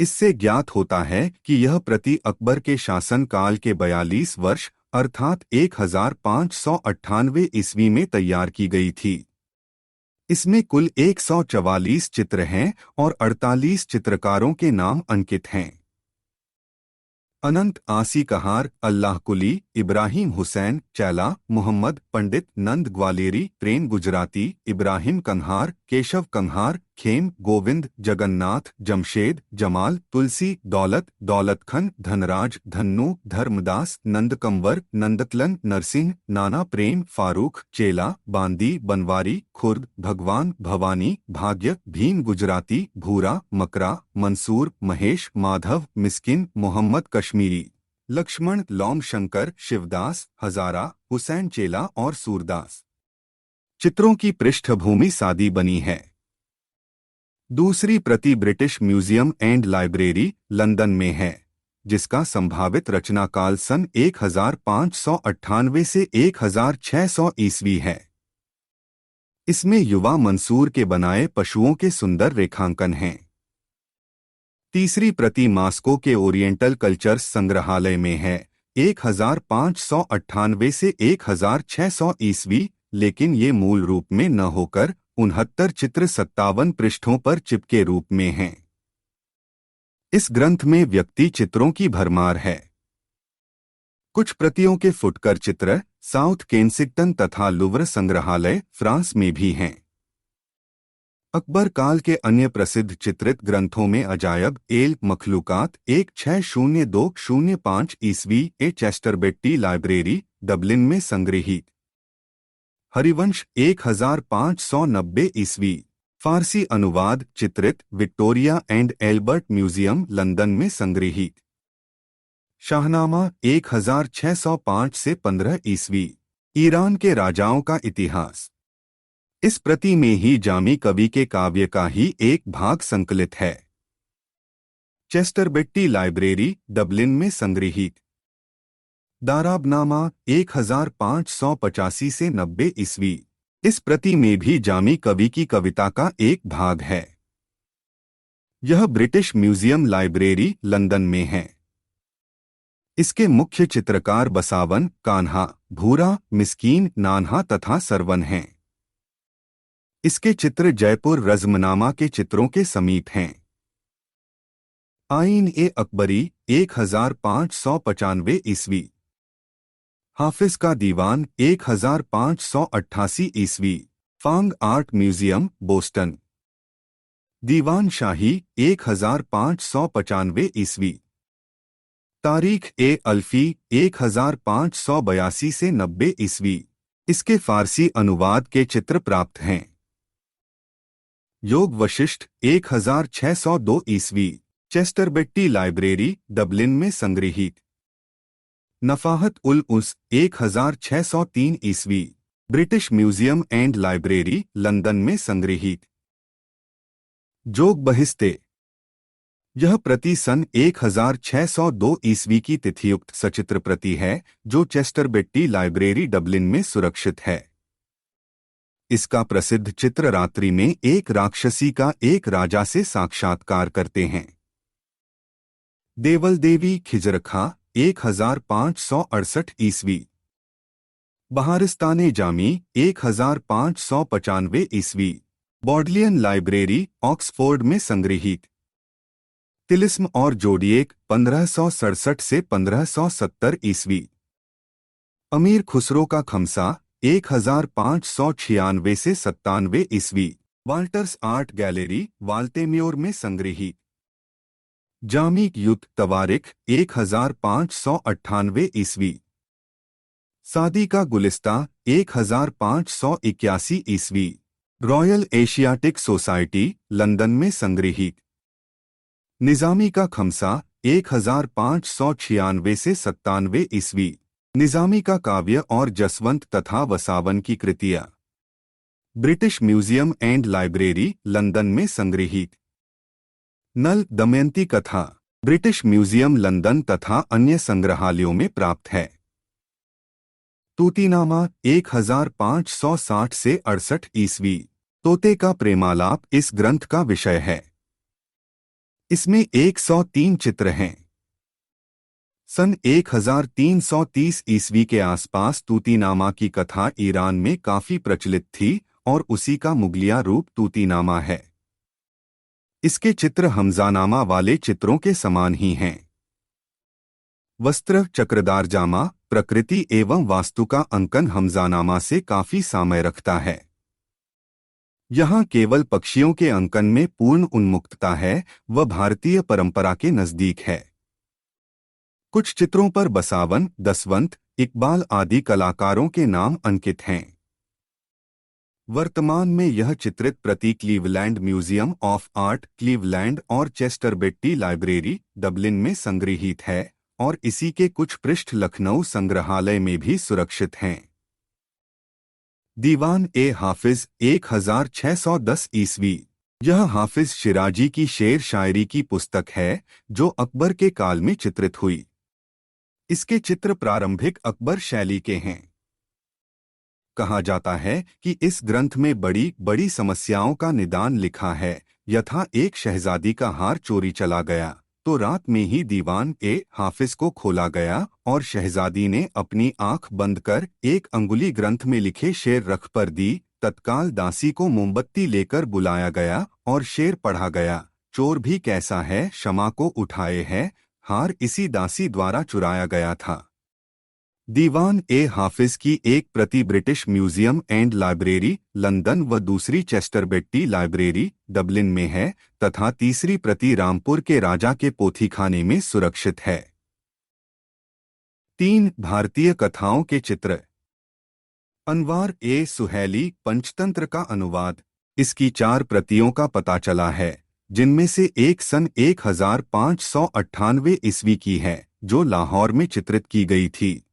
इससे ज्ञात होता है कि यह प्रति अकबर के शासनकाल के 42 वर्ष अर्थात 1598 ईस्वी में तैयार की गई थी। इसमें कुल 144 चित्र हैं और 48 चित्रकारों के नाम अंकित हैं। अनंत आसी कहार, अल्लाह कुली, इब्राहिम हुसैन चैला, मोहम्मद पंडित, नंद ग्वालियरी, प्रेम गुजराती, इब्राहिम कंहार, केशव कंहार, खेम गोविंद, जगन्नाथ, जमशेद, जमाल, तुलसी, दौलत, दौलतखन, धनराज, धन्नू, धर्मदास, नंदकंवर, नंदकलन, नरसिंह, नाना प्रेम, फारूक, चेला, बांदी, बनवारी, खुर्द, भगवान, भवानी, भाग्य, भीम गुजराती, भूरा, मकरा, मंसूर, महेश, माधव, मिस्किन, मोहम्मद कश्मीरी, लक्ष्मण, लौम शंकर, शिवदास, हजारा, हुसैन चेला और सूरदास। चित्रों की पृष्ठभूमि सादी बनी है। दूसरी प्रति British museum and library, London में है, जिसका संभावित रचनाकाल सन 1598 से 1600 ईस्वी है। इसमें युवा मंसूर के बनाए पशुओं के सुंदर रेखांकन हैं। तीसरी प्रति मास्को के ओरिएंटल कल्चर्स संग्रहालय में है, 1598 से 1600 ईस्वी, लेकिन ये मूल रूप में न होकर 69 चित्र 57 पृष्ठों पर चिपके रूप में हैं। इस ग्रंथ में व्यक्ति चित्रों की भरमार है। कुछ प्रतियों के फुटकर चित्र साउथ केंसिंगटन तथा लुव्र संग्रहालय, फ्रांस में भी हैं। अकबर काल के अन्य प्रसिद्ध चित्रित ग्रंथों में अजायब एल मखलूकात 160205 ईस्वी ए चेस्टरबेट्टी लाइब्रेरी, डबलिन में संग्रहीत। हरिवंश 1590 ईस्वी। फारसी अनुवाद चित्रित Victoria and Albert museum London में संग्रहीत। शाहनामा 1605 से 15 ईस्वी। ईरान के राजाओं का इतिहास। इस प्रति में ही जामी कवि के काव्य का ही एक भाग संकलित है। चेस्टर बेट्टी लाइब्रेरी डबलिन में संग्रहीत। दाराबनामा 1585 से 90 ईस्वी। इस प्रति में भी जामी कवि की कविता का एक भाग है। यह ब्रिटिश म्यूजियम लाइब्रेरी लंदन में है। इसके मुख्य चित्रकार बसावन, कान्हा, भूरा, मिस्कीन, नान्हा तथा सरवन हैं। इसके चित्र जयपुर रज़्मनामा के चित्रों के समीप हैं। आईन ए अकबरी 1595 ईस्वी। हाफिज का दीवान 1588 ईस्वी। फांग आर्ट म्यूजियम बोस्टन। दीवान शाही 1595 ईस्वी। तारीख ए अल्फी 1582 से 90 ईस्वी। इसके फारसी अनुवाद के चित्र प्राप्त हैं। योग वशिष्ठ 1602 ईस्वी। चेस्टर बेट्टी लाइब्रेरी डबलिन में संग्रहीत। नफाहत उल उस 1603 ईस्वी। British museum and library London में संग्रहीत। जोग बहिस्ते। यह प्रति सन 1602 ईस्वी की तिथियुक्त सचित्र प्रति है जो चेस्टर बेट्टी लाइब्रेरी डबलिन में सुरक्षित है। इसका प्रसिद्ध चित्र रात्रि में एक राक्षसी का एक राजा से साक्षात्कार करते हैं। देवल देवी खिजरखा 1568 ईस्वी। बहारिस्ताने जामी 1595 ईस्वी। बॉडलियन लाइब्रेरी ऑक्सफोर्ड में संग्रहीत। तिलिस्म और जोडिएक 1567 से 1570 ईस्वी। अमीर खुसरो का खमसा 1596 से 97 ईस्वी। वाल्टर्स आर्ट गैलरी वाल्टेम्योर में संग्रहीत। जामी युद्ध तवारिख 1598 ईस्वी। सादी का गुलिस्ता 1581 ईस्वी। रॉयल एशियाटिक सोसाइटी लंदन में संग्रहीत। निजामी का खमसा 1596 से 97 ईस्वी। निजामी का काव्य और जसवंत तथा वसावन की कृतियां। British museum and library London में संग्रहीत। नल दमयंती कथा ब्रिटिश म्यूजियम लंदन तथा अन्य संग्रहालयों में प्राप्त है। तूतीनामा 1560 से 68 ईस्वी। तोते का प्रेमालाप इस ग्रंथ का विषय है। इसमें 103 चित्र हैं। सन 1330 ईस्वी के आसपास तूतीनामा की कथा ईरान में काफी प्रचलित थी और उसी का मुगलिया रूप तूतीनामा है। इसके चित्र हमजानामा वाले चित्रों के समान ही हैं। वस्त्र चक्रदार जामा प्रकृति एवं वास्तु का अंकन हमजानामा से काफी सामय रखता है। यहाँ केवल पक्षियों के अंकन में पूर्ण उन्मुक्तता है व भारतीय परंपरा के नजदीक है। कुछ चित्रों पर बसावन, दसवंत, इकबाल आदि कलाकारों के नाम अंकित हैं। वर्तमान में यह चित्रित प्रति Cleveland museum of art Cleveland और चेस्टर बेट्टी लाइब्रेरी डबलिन में संग्रहीत है और इसी के कुछ पृष्ठ लखनऊ संग्रहालय में भी सुरक्षित हैं। दीवान ए हाफिज 1610 ईस्वी। यह हाफिज शिराजी की शेर शायरी की पुस्तक है जो अकबर के काल में चित्रित हुई। इसके चित्र प्रारंभिक अकबर शैली के हैं। कहा जाता है कि इस ग्रंथ में बड़ी बड़ी समस्याओं का निदान लिखा है। यथा एक शहजादी का हार चोरी चला गया तो रात में ही दीवान ए हाफिज को खोला गया और शहजादी ने अपनी आंख बंद कर एक अंगुली ग्रंथ में लिखे शेर रख पर दी। तत्काल दासी को मोमबत्ती लेकर बुलाया गया और शेर पढ़ा गया। चोर भी कैसा है क्षमा को उठाए है, हार इसी दासी द्वारा चुराया गया था। दीवान ए हाफिज की एक प्रति British museum and library London व दूसरी चेस्टर बेट्टी लाइब्रेरी डबलिन में है तथा तीसरी प्रति रामपुर के राजा के पोथीखाने में सुरक्षित है। 3 भारतीय कथाओं के चित्र। अनवार ए सुहैली पंचतंत्र का अनुवाद। इसकी 4 प्रतियों का पता चला है, जिनमें से एक सन 1598 ईस्वी की है, जो लाहौर में चित्रित की गई थी।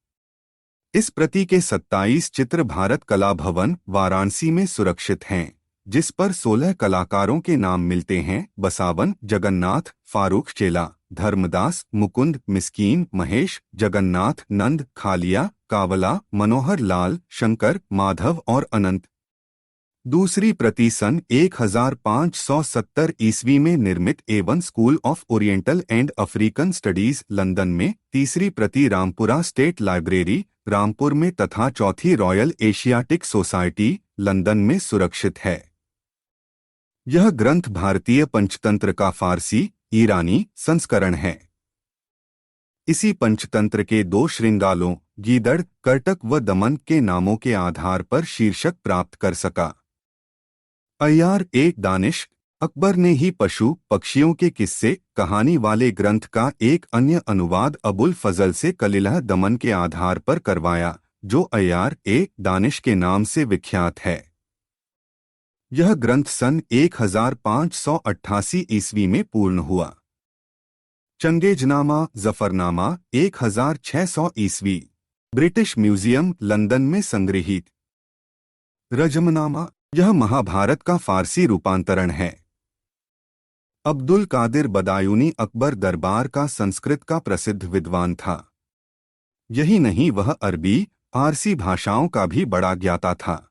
इस प्रति के 27 चित्र भारत कला भवन वाराणसी में सुरक्षित हैं, जिस पर 16 कलाकारों के नाम मिलते हैं: बसावन, जगन्नाथ, फारूक चेला, धर्मदास, मुकुंद, मिस्कीन, महेश, जगन्नाथ, नंद, खालिया, कावला, मनोहर लाल, शंकर, माधव और अनंत। दूसरी प्रति सन 1570 ईस्वी में निर्मित एवन School of Oriental and African Studies London में, तीसरी प्रति रामपुरा स्टेट लाइब्रेरी रामपुर में तथा चौथी रॉयल एशियाटिक सोसाइटी लंदन में सुरक्षित है। यह ग्रंथ भारतीय पंचतंत्र का फारसी ईरानी संस्करण है। इसी पंचतंत्र के 2 श्रृंगालों गीदड़, करटक व दमन के नामों के आधार पर शीर्षक प्राप्त कर सका। अय्यार ए दानिश अकबर ने ही पशु पक्षियों के किस्से कहानी वाले ग्रंथ का एक अन्य अनुवाद अबुल फजल से कलिलह दमन के आधार पर करवाया, जो अय्यार ए दानिश के नाम से विख्यात है। यह ग्रंथ सन 1588 ईस्वी में पूर्ण हुआ। चंगेजनामा जफरनामा 1600 ईस्वी, ब्रिटिश म्यूजियम लंदन में संग्रहीत। रजमनामा, यह महाभारत का फारसी रूपांतरण है। अब्दुल कादिर बदायूनी अकबर दरबार का संस्कृत का प्रसिद्ध विद्वान था। यही नहीं, वह अरबी फारसी भाषाओं का भी बड़ा ज्ञाता था।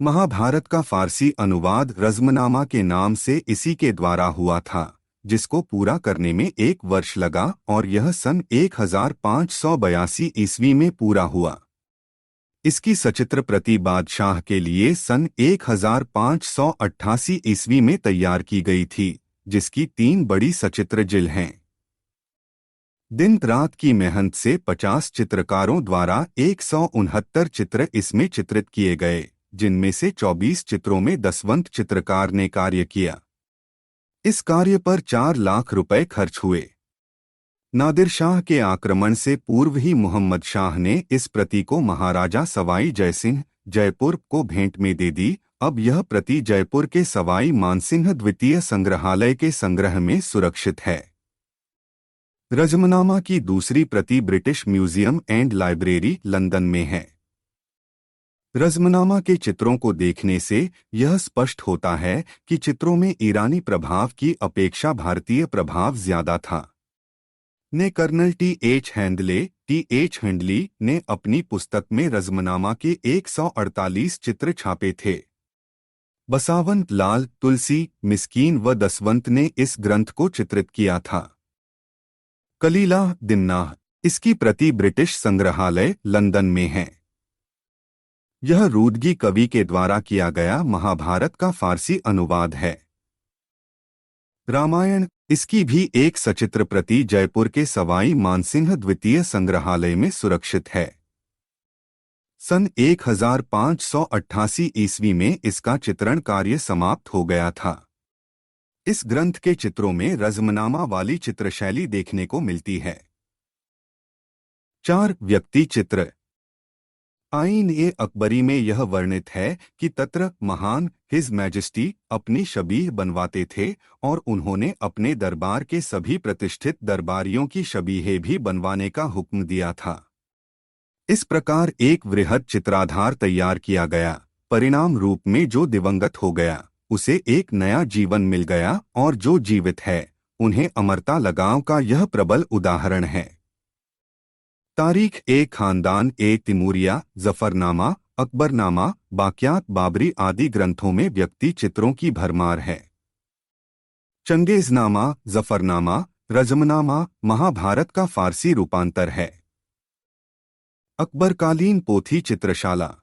महाभारत का फारसी अनुवाद रज़्मनामा के नाम से इसी के द्वारा हुआ था, जिसको पूरा करने में 1 वर्ष लगा और यह सन 1582 ईस्वी में पूरा हुआ। इसकी सचित्र प्रति बादशाह के लिए सन 1588 ईस्वी में तैयार की गई थी, जिसकी 3 बड़ी सचित्र जिल हैं। दिन रात की मेहनत से 50 चित्रकारों द्वारा 169 चित्र इसमें चित्रित किए गए, जिनमें से 24 चित्रों में दसवंत चित्रकार ने कार्य किया। इस कार्य पर 4 लाख रुपए खर्च हुए। नादिर शाह के आक्रमण से पूर्व ही मोहम्मद शाह ने इस प्रति को महाराजा सवाई जयसिंह जयपुर को भेंट में दे दी। अब यह प्रति जयपुर के सवाई मानसिंह द्वितीय संग्रहालय के संग्रह में सुरक्षित है। रज़्मनामा की दूसरी प्रति British museum and library London में है। रज़्मनामा के चित्रों को देखने से यह स्पष्ट होता है कि चित्रों में ईरानी प्रभाव की अपेक्षा भारतीय प्रभाव ज्यादा था। Colonel TH. हैंडली ने अपनी पुस्तक में रज़्मनामा के 148 चित्र छापे थे। बसावन, लाल, तुलसी, मिस्कीन व दसवंत ने इस ग्रंथ को चित्रित किया था। कलीलाह दिन्नाह, इसकी प्रति ब्रिटिश संग्रहालय लंदन में है। यह रूदगी कवि के द्वारा किया गया महाभारत का फारसी अनुवाद है। रामायण, इसकी भी एक सचित्र प्रति जयपुर के सवाई मानसिंह द्वितीय संग्रहालय में सुरक्षित है। सन 1588 ईस्वी में इसका चित्रण कार्य समाप्त हो गया था। इस ग्रंथ के चित्रों में रज़्मनामा वाली चित्रशैली देखने को मिलती है। 4 व्यक्ति चित्र। आईन-ए-अकबरी में यह वर्णित है कि तत्र महान हिज मैजेस्टी अपनी शबीह बनवाते थे और उन्होंने अपने दरबार के सभी प्रतिष्ठित दरबारियों की शबीहें भी बनवाने का हुक्म दिया था। इस प्रकार एक वृहद चित्राधार तैयार किया गया। परिणाम रूप में जो दिवंगत हो गया उसे एक नया जीवन मिल गया और जो जीवित है उन्हें अमरता लगाव का यह प्रबल उदाहरण है। तारीख ए खानदान ए तिमूरिया, जफरनामा, अकबरनामा, बाकियात बाबरी आदि ग्रंथों में व्यक्ति चित्रों की भरमार है। चंगेजनामा, जफरनामा, रज़्मनामा महाभारत का फारसी रूपांतर है। अकबरकालीन पोथी चित्रशाला।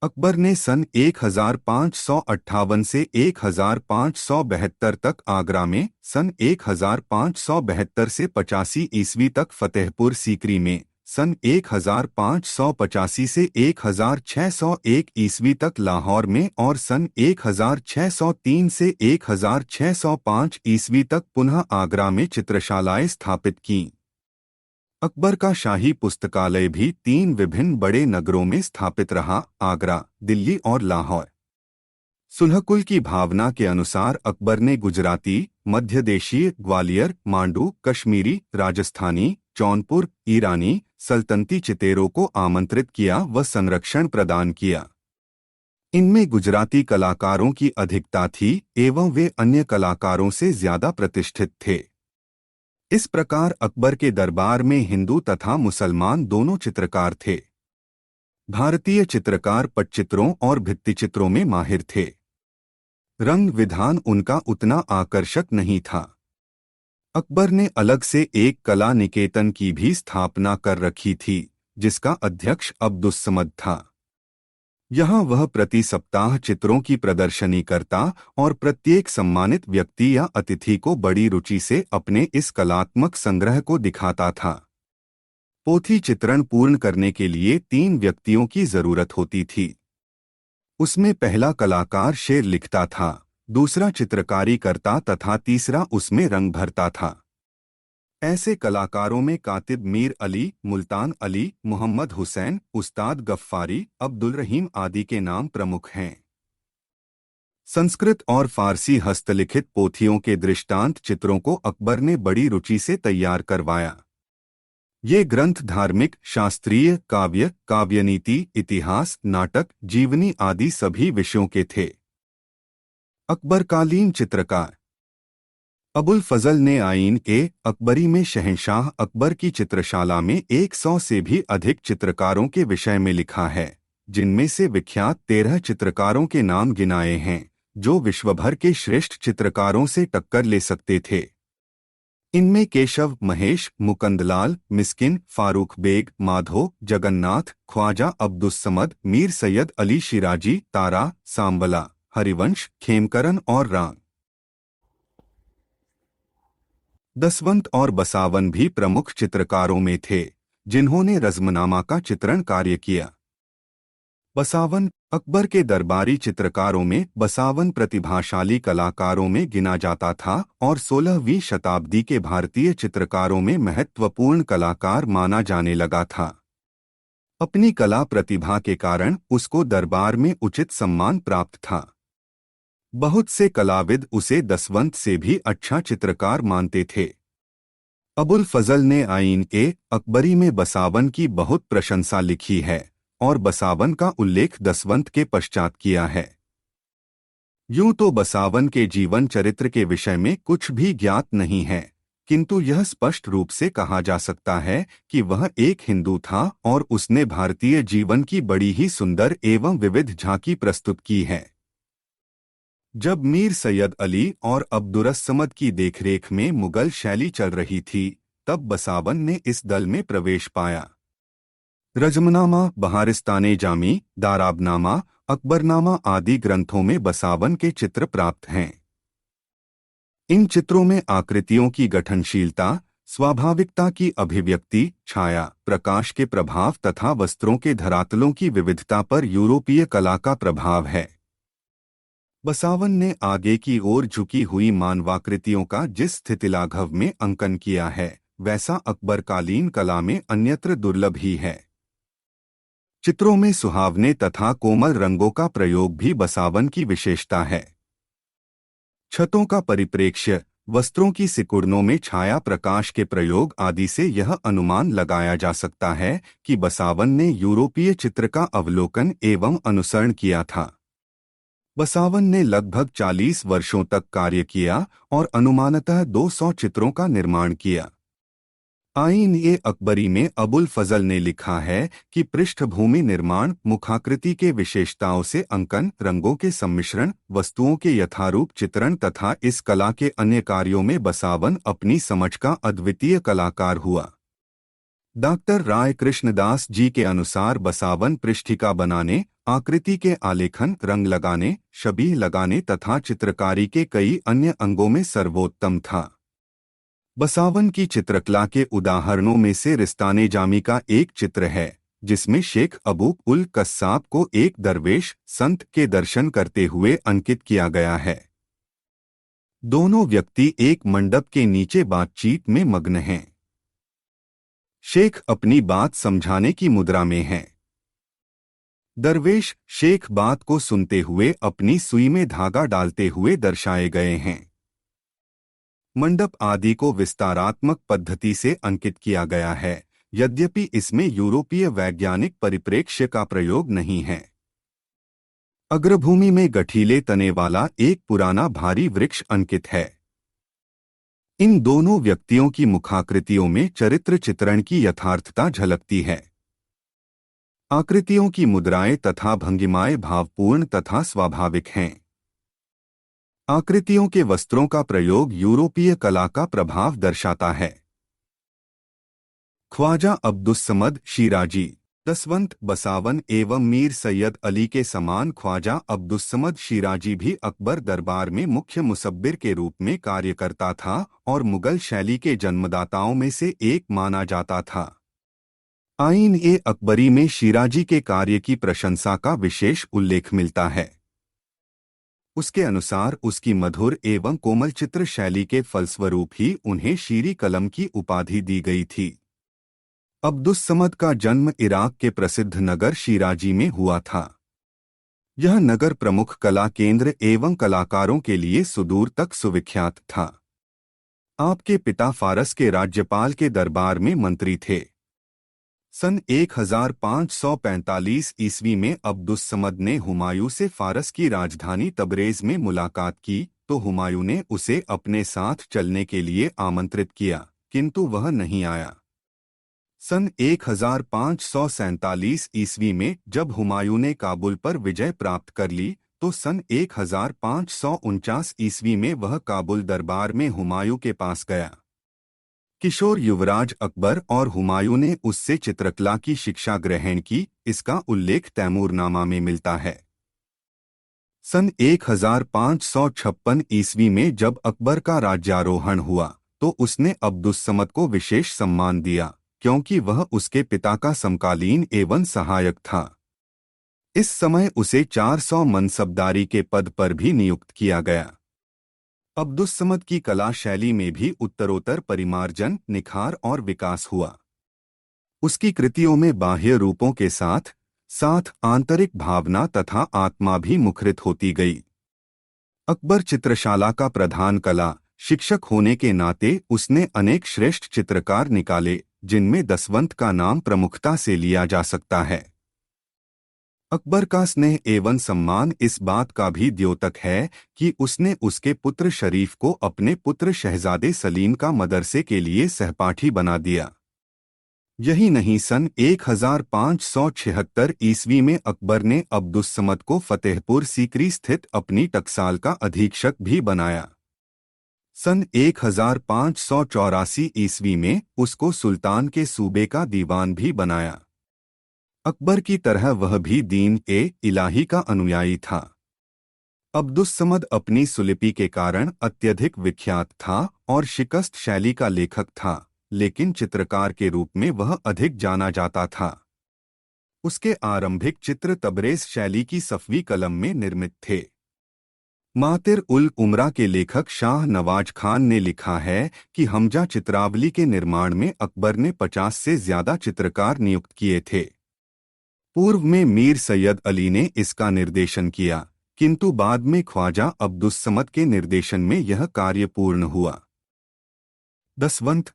अकबर ने सन 1558 से 1572 तक आगरा में, सन 1572 से 85 ईस्वी तक फतेहपुर सीकरी में, सन 1585 से 1601 ईस्वी तक लाहौर में और सन 1603 से 1605 ईस्वी तक पुनः आगरा में चित्रशालाएं स्थापित कीं। अकबर का शाही पुस्तकालय भी 3 विभिन्न बड़े नगरों में स्थापित रहा: आगरा, दिल्ली और लाहौर। सुलहकुल की भावना के अनुसार अकबर ने गुजराती, मध्य देशीय, ग्वालियर, मांडू, कश्मीरी, राजस्थानी, जौनपुर, ईरानी, सल्तनती चितेरों को आमंत्रित किया व संरक्षण प्रदान किया। इनमें गुजराती कलाकारों की अधिकता थी एवं वे अन्य कलाकारों से ज्यादा प्रतिष्ठित थे। इस प्रकार अकबर के दरबार में हिंदू तथा मुसलमान दोनों चित्रकार थे। भारतीय चित्रकार पटचित्रों और भित्तिचित्रों में माहिर थे। रंग विधान उनका उतना आकर्षक नहीं था। अकबर ने अलग से एक कला निकेतन की भी स्थापना कर रखी थी, जिसका अध्यक्ष अब्दुस्समद था। यहाँ वह प्रति सप्ताह चित्रों की प्रदर्शनी करता और प्रत्येक सम्मानित व्यक्ति या अतिथि को बड़ी रुचि से अपने इस कलात्मक संग्रह को दिखाता था। पोथी चित्रण पूर्ण करने के लिए 3 व्यक्तियों की जरूरत होती थी। उसमें पहला कलाकार शेर लिखता था, दूसरा चित्रकारी करता तथा तीसरा उसमें रंग भरता था। ऐसे कलाकारों में कातिब मीर अली, मुल्तान अली, मोहम्मद हुसैन, उस्ताद गफ्फारी, अब्दुल रहीम आदि के नाम प्रमुख हैं। संस्कृत और फारसी हस्तलिखित पोथियों के दृष्टांत चित्रों को अकबर ने बड़ी रुचि से तैयार करवाया। ये ग्रंथ धार्मिक, शास्त्रीय, काव्य, काव्यनीति, इतिहास, नाटक, जीवनी आदि सभी विषयों के थे। अकबरकालीन चित्रकार अबुल फजल ने आईन-ए-अकबरी में शहंशाह अकबर की चित्रशाला में 100 से भी अधिक चित्रकारों के विषय में लिखा है, जिनमें से विख्यात 13 चित्रकारों के नाम गिनाए हैं, जो विश्वभर के श्रेष्ठ चित्रकारों से टक्कर ले सकते थे। इनमें केशव, महेश, मुकंदलाल, मिस्किन, फारूक बेग, माधो, जगन्नाथ, ख्वाजा अब्दुस्समद, मीर सैयद अली शिराजी, तारा, सांबला, हरिवंश, खेमकरन और राम दसवंत और बसावन भी प्रमुख चित्रकारों में थे, जिन्होंने रज़्मनामा का चित्रण कार्य किया। बसावन अकबर के दरबारी चित्रकारों में बसावन प्रतिभाशाली कलाकारों में गिना जाता था और 16वीं शताब्दी के भारतीय चित्रकारों में महत्वपूर्ण कलाकार माना जाने लगा था। अपनी कला प्रतिभा के कारण उसको दरबार में उचित सम्मान प्राप्त था। बहुत से कलाविद उसे दसवंत से भी अच्छा चित्रकार मानते थे। अबुल फजल ने आईन-ए-अकबरी में बसावन की बहुत प्रशंसा लिखी है और बसावन का उल्लेख दसवंत के पश्चात किया है। यूं तो बसावन के जीवन चरित्र के विषय में कुछ भी ज्ञात नहीं है, किंतु यह स्पष्ट रूप से कहा जा सकता है कि वह एक हिंदू था और उसने भारतीय जीवन की बड़ी ही सुंदर एवं विविध झांकी प्रस्तुत की है। जब मीर सैयद अली और अब्दुर्रस्समद की देखरेख में मुगल शैली चल रही थी, तब बसावन ने इस दल में प्रवेश पाया। रज़्मनामा, बहारिस्ताने जामी, दाराबनामा, अकबरनामा आदि ग्रंथों में बसावन के चित्र प्राप्त हैं। इन चित्रों में आकृतियों की गठनशीलता, स्वाभाविकता की अभिव्यक्ति, छाया, प्रकाश के प्रभाव तथा वस्त्रों के धरातलों की विविधता पर यूरोपीय कला का प्रभाव है। बसावन ने आगे की ओर झुकी हुई मानवाकृतियों का जिस स्थितिलाघव में अंकन किया है, वैसा अकबरकालीन कला में अन्यत्र दुर्लभ ही है। चित्रों में सुहावने तथा कोमल रंगों का प्रयोग भी बसावन की विशेषता है। छतों का परिप्रेक्ष्य, वस्त्रों की सिकुड़नों में छाया प्रकाश के प्रयोग आदि से यह अनुमान लगाया जा सकता है कि बसावन ने यूरोपीय चित्र का अवलोकन एवं अनुसरण किया था। बसावन ने लगभग 40 वर्षों तक कार्य किया और अनुमानतः 200 चित्रों का निर्माण किया। आईन-ए-अकबरी में अबुल फजल ने लिखा है कि पृष्ठभूमि निर्माण, मुखाकृति के विशेषताओं से अंकन, रंगों के सम्मिश्रण, वस्तुओं के यथारूप चित्रण तथा इस कला के अन्य कार्यों में बसावन अपनी समझ का अद्वितीय कलाकार हुआ। डॉक्टर राय कृष्णदास जी के अनुसार बसावन पृष्ठिका बनाने, आकृति के आलेखन, रंग लगाने, शबीह लगाने तथा चित्रकारी के कई अन्य अंगों में सर्वोत्तम था। बसावन की चित्रकला के उदाहरणों में से रिस्ताने जामी का एक चित्र है, जिसमें शेख अबू उल कस्साब को एक दरवेश संत के दर्शन करते हुए अंकित किया गया है। दोनों व्यक्ति एक मंडप के नीचे बातचीत में मग्न हैं। शेख अपनी बात समझाने की मुद्रा में हैं। दरवेश शेख बात को सुनते हुए अपनी सुई में धागा डालते हुए दर्शाए गए हैं। मंडप आदि को विस्तारात्मक पद्धति से अंकित किया गया है, यद्यपि इसमें यूरोपीय वैज्ञानिक परिप्रेक्ष्य का प्रयोग नहीं है। अग्रभूमि में गठीले तने वाला एक पुराना भारी वृक्ष अंकित है। इन दोनों व्यक्तियों की मुखाकृतियों में चरित्र चित्रण की यथार्थता झलकती है। आकृतियों की मुद्राएं तथा भंगिमाएं भावपूर्ण तथा स्वाभाविक हैं। आकृतियों के वस्त्रों का प्रयोग यूरोपीय कला का प्रभाव दर्शाता है। ख्वाजा अब्दुस्समद शिराजी, दसवंत बसावन एवं मीर सैयद अली के समान ख्वाजा अब्दुस्समद शिराजी भी अकबर दरबार में मुख्य मुसब्बिर के रूप में कार्य करता था और मुगल शैली के जन्मदाताओं में से एक माना जाता था। आईन-ए-अकबरी में शिराजी के कार्य की प्रशंसा का विशेष उल्लेख मिलता है। उसके अनुसार उसकी मधुर एवं कोमल चित्र शैली के फलस्वरूप ही उन्हें शीरी कलम की उपाधि दी गई थी। अब्दुस्समद का जन्म इराक के प्रसिद्ध नगर शिराजी में हुआ था। यह नगर प्रमुख कला केंद्र एवं कलाकारों के लिए सुदूर तक सुविख्यात था। आपके पिता फारस के राज्यपाल के दरबार में मंत्री थे। सन 1545 ईस्वी में अब्दुस्समद ने हुमायूं से फारस की राजधानी तबरेज में मुलाकात की तो हुमायूं ने उसे अपने साथ चलने के लिए आमंत्रित किया, किंतु वह नहीं आया। सन 1547 ईस्वी में जब हुमायूं ने काबुल पर विजय प्राप्त कर ली तो सन 1549 ईस्वी में वह काबुल दरबार में हुमायूं के पास गया। किशोर युवराज अकबर और हुमायूं ने उससे चित्रकला की शिक्षा ग्रहण की, इसका उल्लेख तैमूरनामा में मिलता है। सन 1556 ईस्वी में जब अकबर का राज्यारोहण हुआ तो उसने अब्दुस्समद को विशेष सम्मान दिया, क्योंकि वह उसके पिता का समकालीन एवं सहायक था। इस समय उसे 400 मनसबदारी के पद पर भी नियुक्त किया गया। अब्दुस्समद की कला शैली में भी उत्तरोत्तर परिमार्जन, निखार और विकास हुआ। उसकी कृतियों में बाह्य रूपों के साथ साथ आंतरिक भावना तथा आत्मा भी मुखरित होती गई। अकबर चित्रशाला का प्रधान कला शिक्षक होने के नाते उसने अनेक श्रेष्ठ चित्रकार निकाले, जिनमें दसवंत का नाम प्रमुखता से लिया जा सकता है। अकबर का स्नेह एवं सम्मान इस बात का भी द्योतक है कि उसने उसके पुत्र शरीफ को अपने पुत्र शहजादे सलीम का मदरसे के लिए सहपाठी बना दिया। यही नहीं, सन 1576 ईस्वी में अकबर ने अब्दुस्समद को फतेहपुर सीकरी स्थित अपनी टकसाल का अधीक्षक भी बनाया। सन 1584 ईस्वी में उसको सुल्तान के सूबे का दीवान भी बनाया। अकबर की तरह वह भी दीन-ए-इलाही का अनुयायी था। अब्दुस्समद अपनी सुलिपि के कारण अत्यधिक विख्यात था और शिकस्त शैली का लेखक था, लेकिन चित्रकार के रूप में वह अधिक जाना जाता था। उसके आरंभिक चित्र तबरेज शैली की सफवी कलम में निर्मित थे। मातिर उल उमरा के लेखक शाह नवाज खान ने लिखा है कि हमजा चित्रावली के निर्माण में अकबर ने 50 से ज्यादा चित्रकार नियुक्त किए थे। पूर्व में मीर सैयद अली ने इसका निर्देशन किया, किंतु बाद में ख्वाजा अब्दुस्समद के निर्देशन में यह कार्य पूर्ण हुआ। दसवंत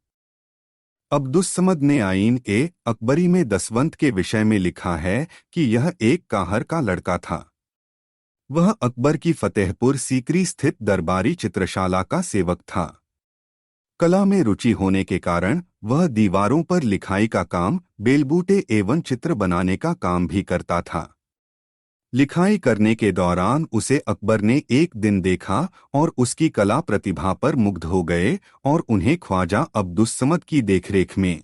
अब्दुस्समद ने आईन-ए-अकबरी में दसवंत के विषय में लिखा है कि यह एक काहर का लड़का था। वह अकबर की फतेहपुर सीकरी स्थित दरबारी चित्रशाला का सेवक था। कला में रुचि होने के कारण वह दीवारों पर लिखाई का काम, बेलबूटे एवं चित्र बनाने का काम भी करता था। लिखाई करने के दौरान उसे अकबर ने एक दिन देखा और उसकी कला प्रतिभा पर मुग्ध हो गए और उन्हें ख्वाजा अब्दुस्समद की देखरेख में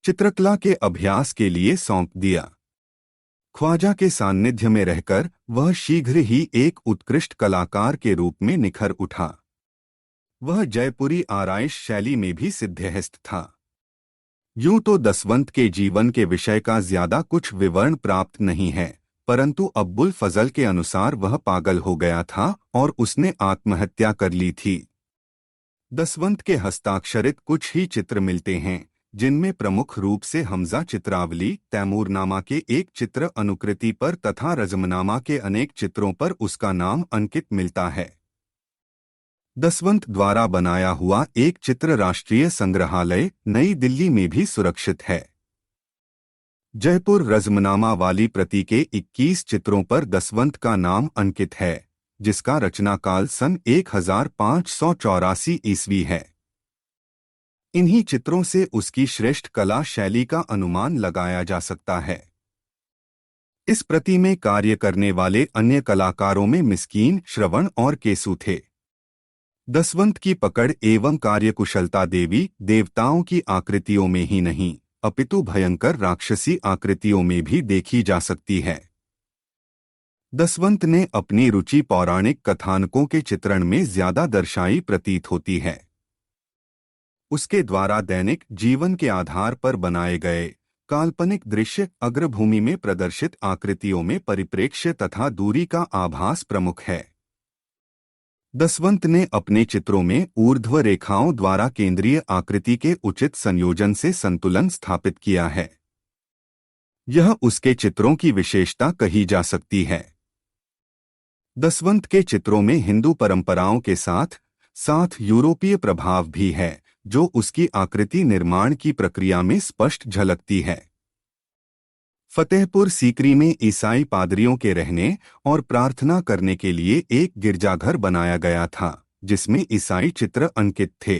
चित्रकला के अभ्यास के लिए सौंप दिया। ख्वाजा के सान्निध्य में रहकर वह शीघ्र ही एक उत्कृष्ट कलाकार के रूप में निखर उठा। वह जयपुरी आराइश शैली में भी सिद्धहस्त था। यूं तो दसवंत के जीवन के विषय का ज्यादा कुछ विवरण प्राप्त नहीं है, परंतु अब्बुल फजल के अनुसार वह पागल हो गया था और उसने आत्महत्या कर ली थी। दसवंत के हस्ताक्षरित कुछ ही चित्र मिलते हैं, जिनमें प्रमुख रूप से हमजा चित्रावली, तैमूरनामा के एक चित्र अनुकृति पर तथा रज़मनामा के अनेक चित्रों पर उसका नाम अंकित मिलता है। दसवंत द्वारा बनाया हुआ एक चित्र राष्ट्रीय संग्रहालय, नई दिल्ली में भी सुरक्षित है। जयपुर रज़मनामा वाली प्रति के 21 चित्रों पर दसवंत का नाम अंकित है, जिसका रचनाकाल सन 1584 ईस्वी है। इन्हीं चित्रों से उसकी श्रेष्ठ कला शैली का अनुमान लगाया जा सकता है। इस प्रति में कार्य करने वाले अन्य कलाकारों में मिस्कीन, श्रवण और केसु थे। दसवंत की पकड़ एवं कार्यकुशलता देवी देवताओं की आकृतियों में ही नहीं, अपितु भयंकर राक्षसी आकृतियों में भी देखी जा सकती है। दसवंत ने अपनी रुचि पौराणिक कथानकों के चित्रण में ज्यादा दर्शाई प्रतीत होती है। उसके द्वारा दैनिक जीवन के आधार पर बनाए गए काल्पनिक दृश्य अग्रभूमि में प्रदर्शित आकृतियों में परिप्रेक्ष्य तथा दूरी का आभास प्रमुख है। दसवंत ने अपने चित्रों में ऊर्ध्व रेखाओं द्वारा केंद्रीय आकृति के उचित संयोजन से संतुलन स्थापित किया है। यह उसके चित्रों की विशेषता कही जा सकती है। दसवंत के चित्रों में हिंदू परंपराओं के साथ साथ यूरोपीय प्रभाव भी है, जो उसकी आकृति निर्माण की प्रक्रिया में स्पष्ट झलकती है। फतेहपुर सीकरी में ईसाई पादरियों के रहने और प्रार्थना करने के लिए एक गिरजाघर बनाया गया था, जिसमें ईसाई चित्र अंकित थे।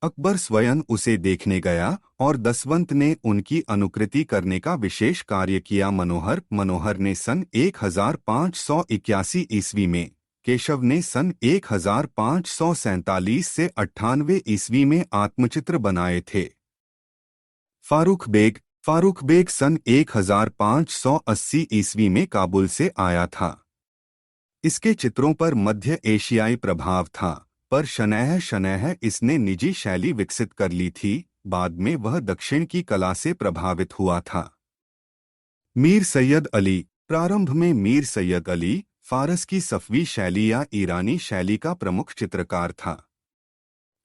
अकबर स्वयं उसे देखने गया और दसवंत ने उनकी अनुकृति करने का विशेष कार्य किया। मनोहर ने सन 1581 ईस्वी में, केशव ने सन 1547 से 98 ईस्वी में आत्मचित्र बनाए थे। फारूक बेग सन 1580 ईस्वी में काबुल से आया था। इसके चित्रों पर मध्य एशियाई प्रभाव था, पर शनैह इसने निजी शैली विकसित कर ली थी। बाद में वह दक्षिण की कला से प्रभावित हुआ था। मीर सैयद अली। प्रारंभ में मीर सैयद अली फारस की सफवी शैली या ईरानी शैली का प्रमुख चित्रकार था।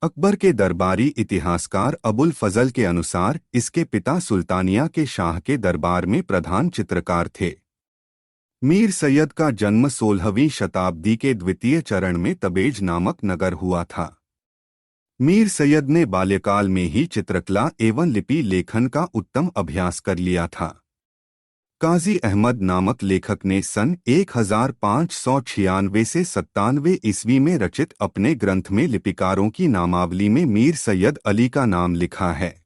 अकबर के दरबारी इतिहासकार अबुल फजल के अनुसार इसके पिता सुल्तानिया के शाह के दरबार में प्रधान चित्रकार थे। मीर सैयद का जन्म 16वीं शताब्दी के द्वितीय चरण में तबेज नामक नगर हुआ था। मीर सैयद ने बाल्यकाल में ही चित्रकला एवं लिपि लेखन का उत्तम अभ्यास कर लिया था। काजी अहमद नामक लेखक ने सन 1596 से 97 ईस्वी में रचित अपने ग्रंथ में लिपिकारों की नामावली में मीर सैयद अली का नाम लिखा है।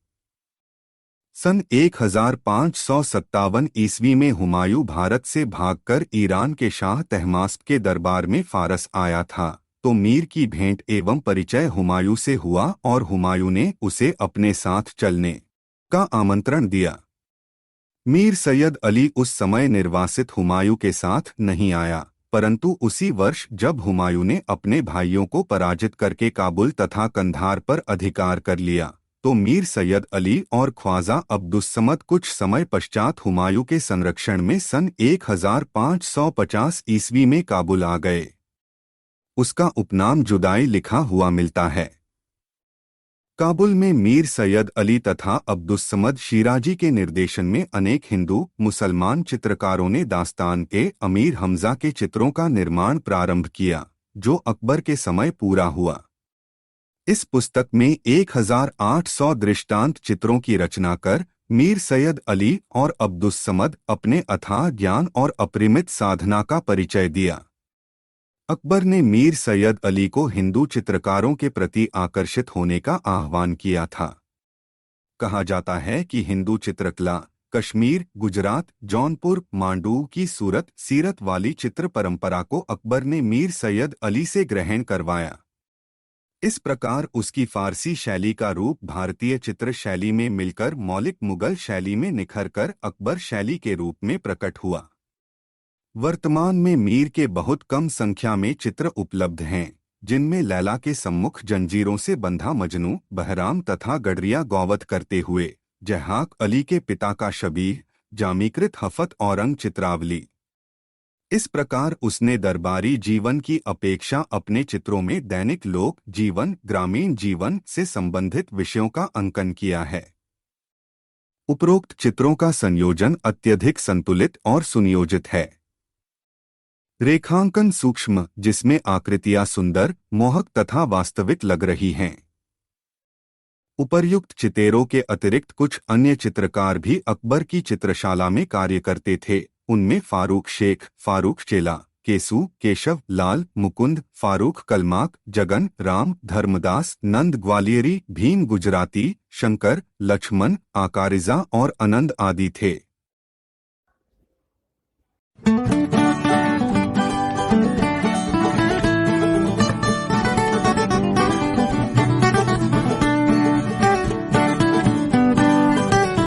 सन 1557 ईस्वी में हुमायूं भारत से भागकर ईरान के शाह तहमास्प के दरबार में फारस आया था, तो मीर की भेंट एवं परिचय हुमायूं से हुआ और हुमायूं ने उसे अपने साथ चलने का आमंत्रण दिया। मीर सैयद अली उस समय निर्वासित हुमायूं के साथ नहीं आया, परंतु उसी वर्ष जब हुमायूं ने अपने भाइयों को पराजित करके काबुल तथा कंधार पर अधिकार कर लिया, तो मीर सैयद अली और ख्वाजा अब्दुस्समद कुछ समय पश्चात हुमायूं के संरक्षण में सन 1550 ईस्वी में काबुल आ गए। उसका उपनाम जुदाई लिखा हुआ मिलता है। काबुल में मीर सैयद अली तथा अब्दुस्समद शिराजी के निर्देशन में अनेक हिंदू मुसलमान चित्रकारों ने दास्तान के अमीर हमजा के चित्रों का निर्माण प्रारंभ किया, जो अकबर के समय पूरा हुआ। इस पुस्तक में 1800 दृष्टांत चित्रों की रचना कर मीर सैयद अली और अब्दुस्समद अपने अथाह ज्ञान और अपरिमित साधना का परिचय दिया। अकबर ने मीर सैयद अली को हिंदू चित्रकारों के प्रति आकर्षित होने का आह्वान किया था। कहा जाता है कि हिंदू चित्रकला कश्मीर, गुजरात, जौनपुर, मांडू की सीरत वाली चित्र परंपरा को अकबर ने मीर सैयद अली से ग्रहण करवाया। इस प्रकार उसकी फारसी शैली का रूप भारतीय चित्र शैली में मिलकर मौलिक मुगल शैली में निखरकर अकबर शैली के रूप में प्रकट हुआ। वर्तमान में मीर के बहुत कम संख्या में चित्र उपलब्ध हैं, जिनमें लैला के सम्मुख जंजीरों से बंधा मजनू, बहराम तथा गडरिया गौवत करते हुए जहाक अली के पिता का शबीह, जामीकृत हफत औरंग चित्रावली। इस प्रकार उसने दरबारी जीवन की अपेक्षा अपने चित्रों में दैनिक लोक जीवन, ग्रामीण जीवन से संबंधित विषयों का अंकन किया है। उपरोक्त चित्रों का संयोजन अत्यधिक संतुलित और सुनियोजित है। रेखांकन सूक्ष्म, जिसमें आकृतियां सुंदर, मोहक तथा वास्तविक लग रही हैं। उपर्युक्त चितेरों के अतिरिक्त कुछ अन्य चित्रकार भी अकबर की चित्रशाला में कार्य करते थे। उनमें फारूक शेख, फारूक चेला, केसु, केशव, लाल, मुकुंद, फारूक कलमाक, जगन, राम, धर्मदास, नंद ग्वालियरी, भीम गुजराती, शंकर, लक्ष्मण, आकारिजा और आनंद आदि थे।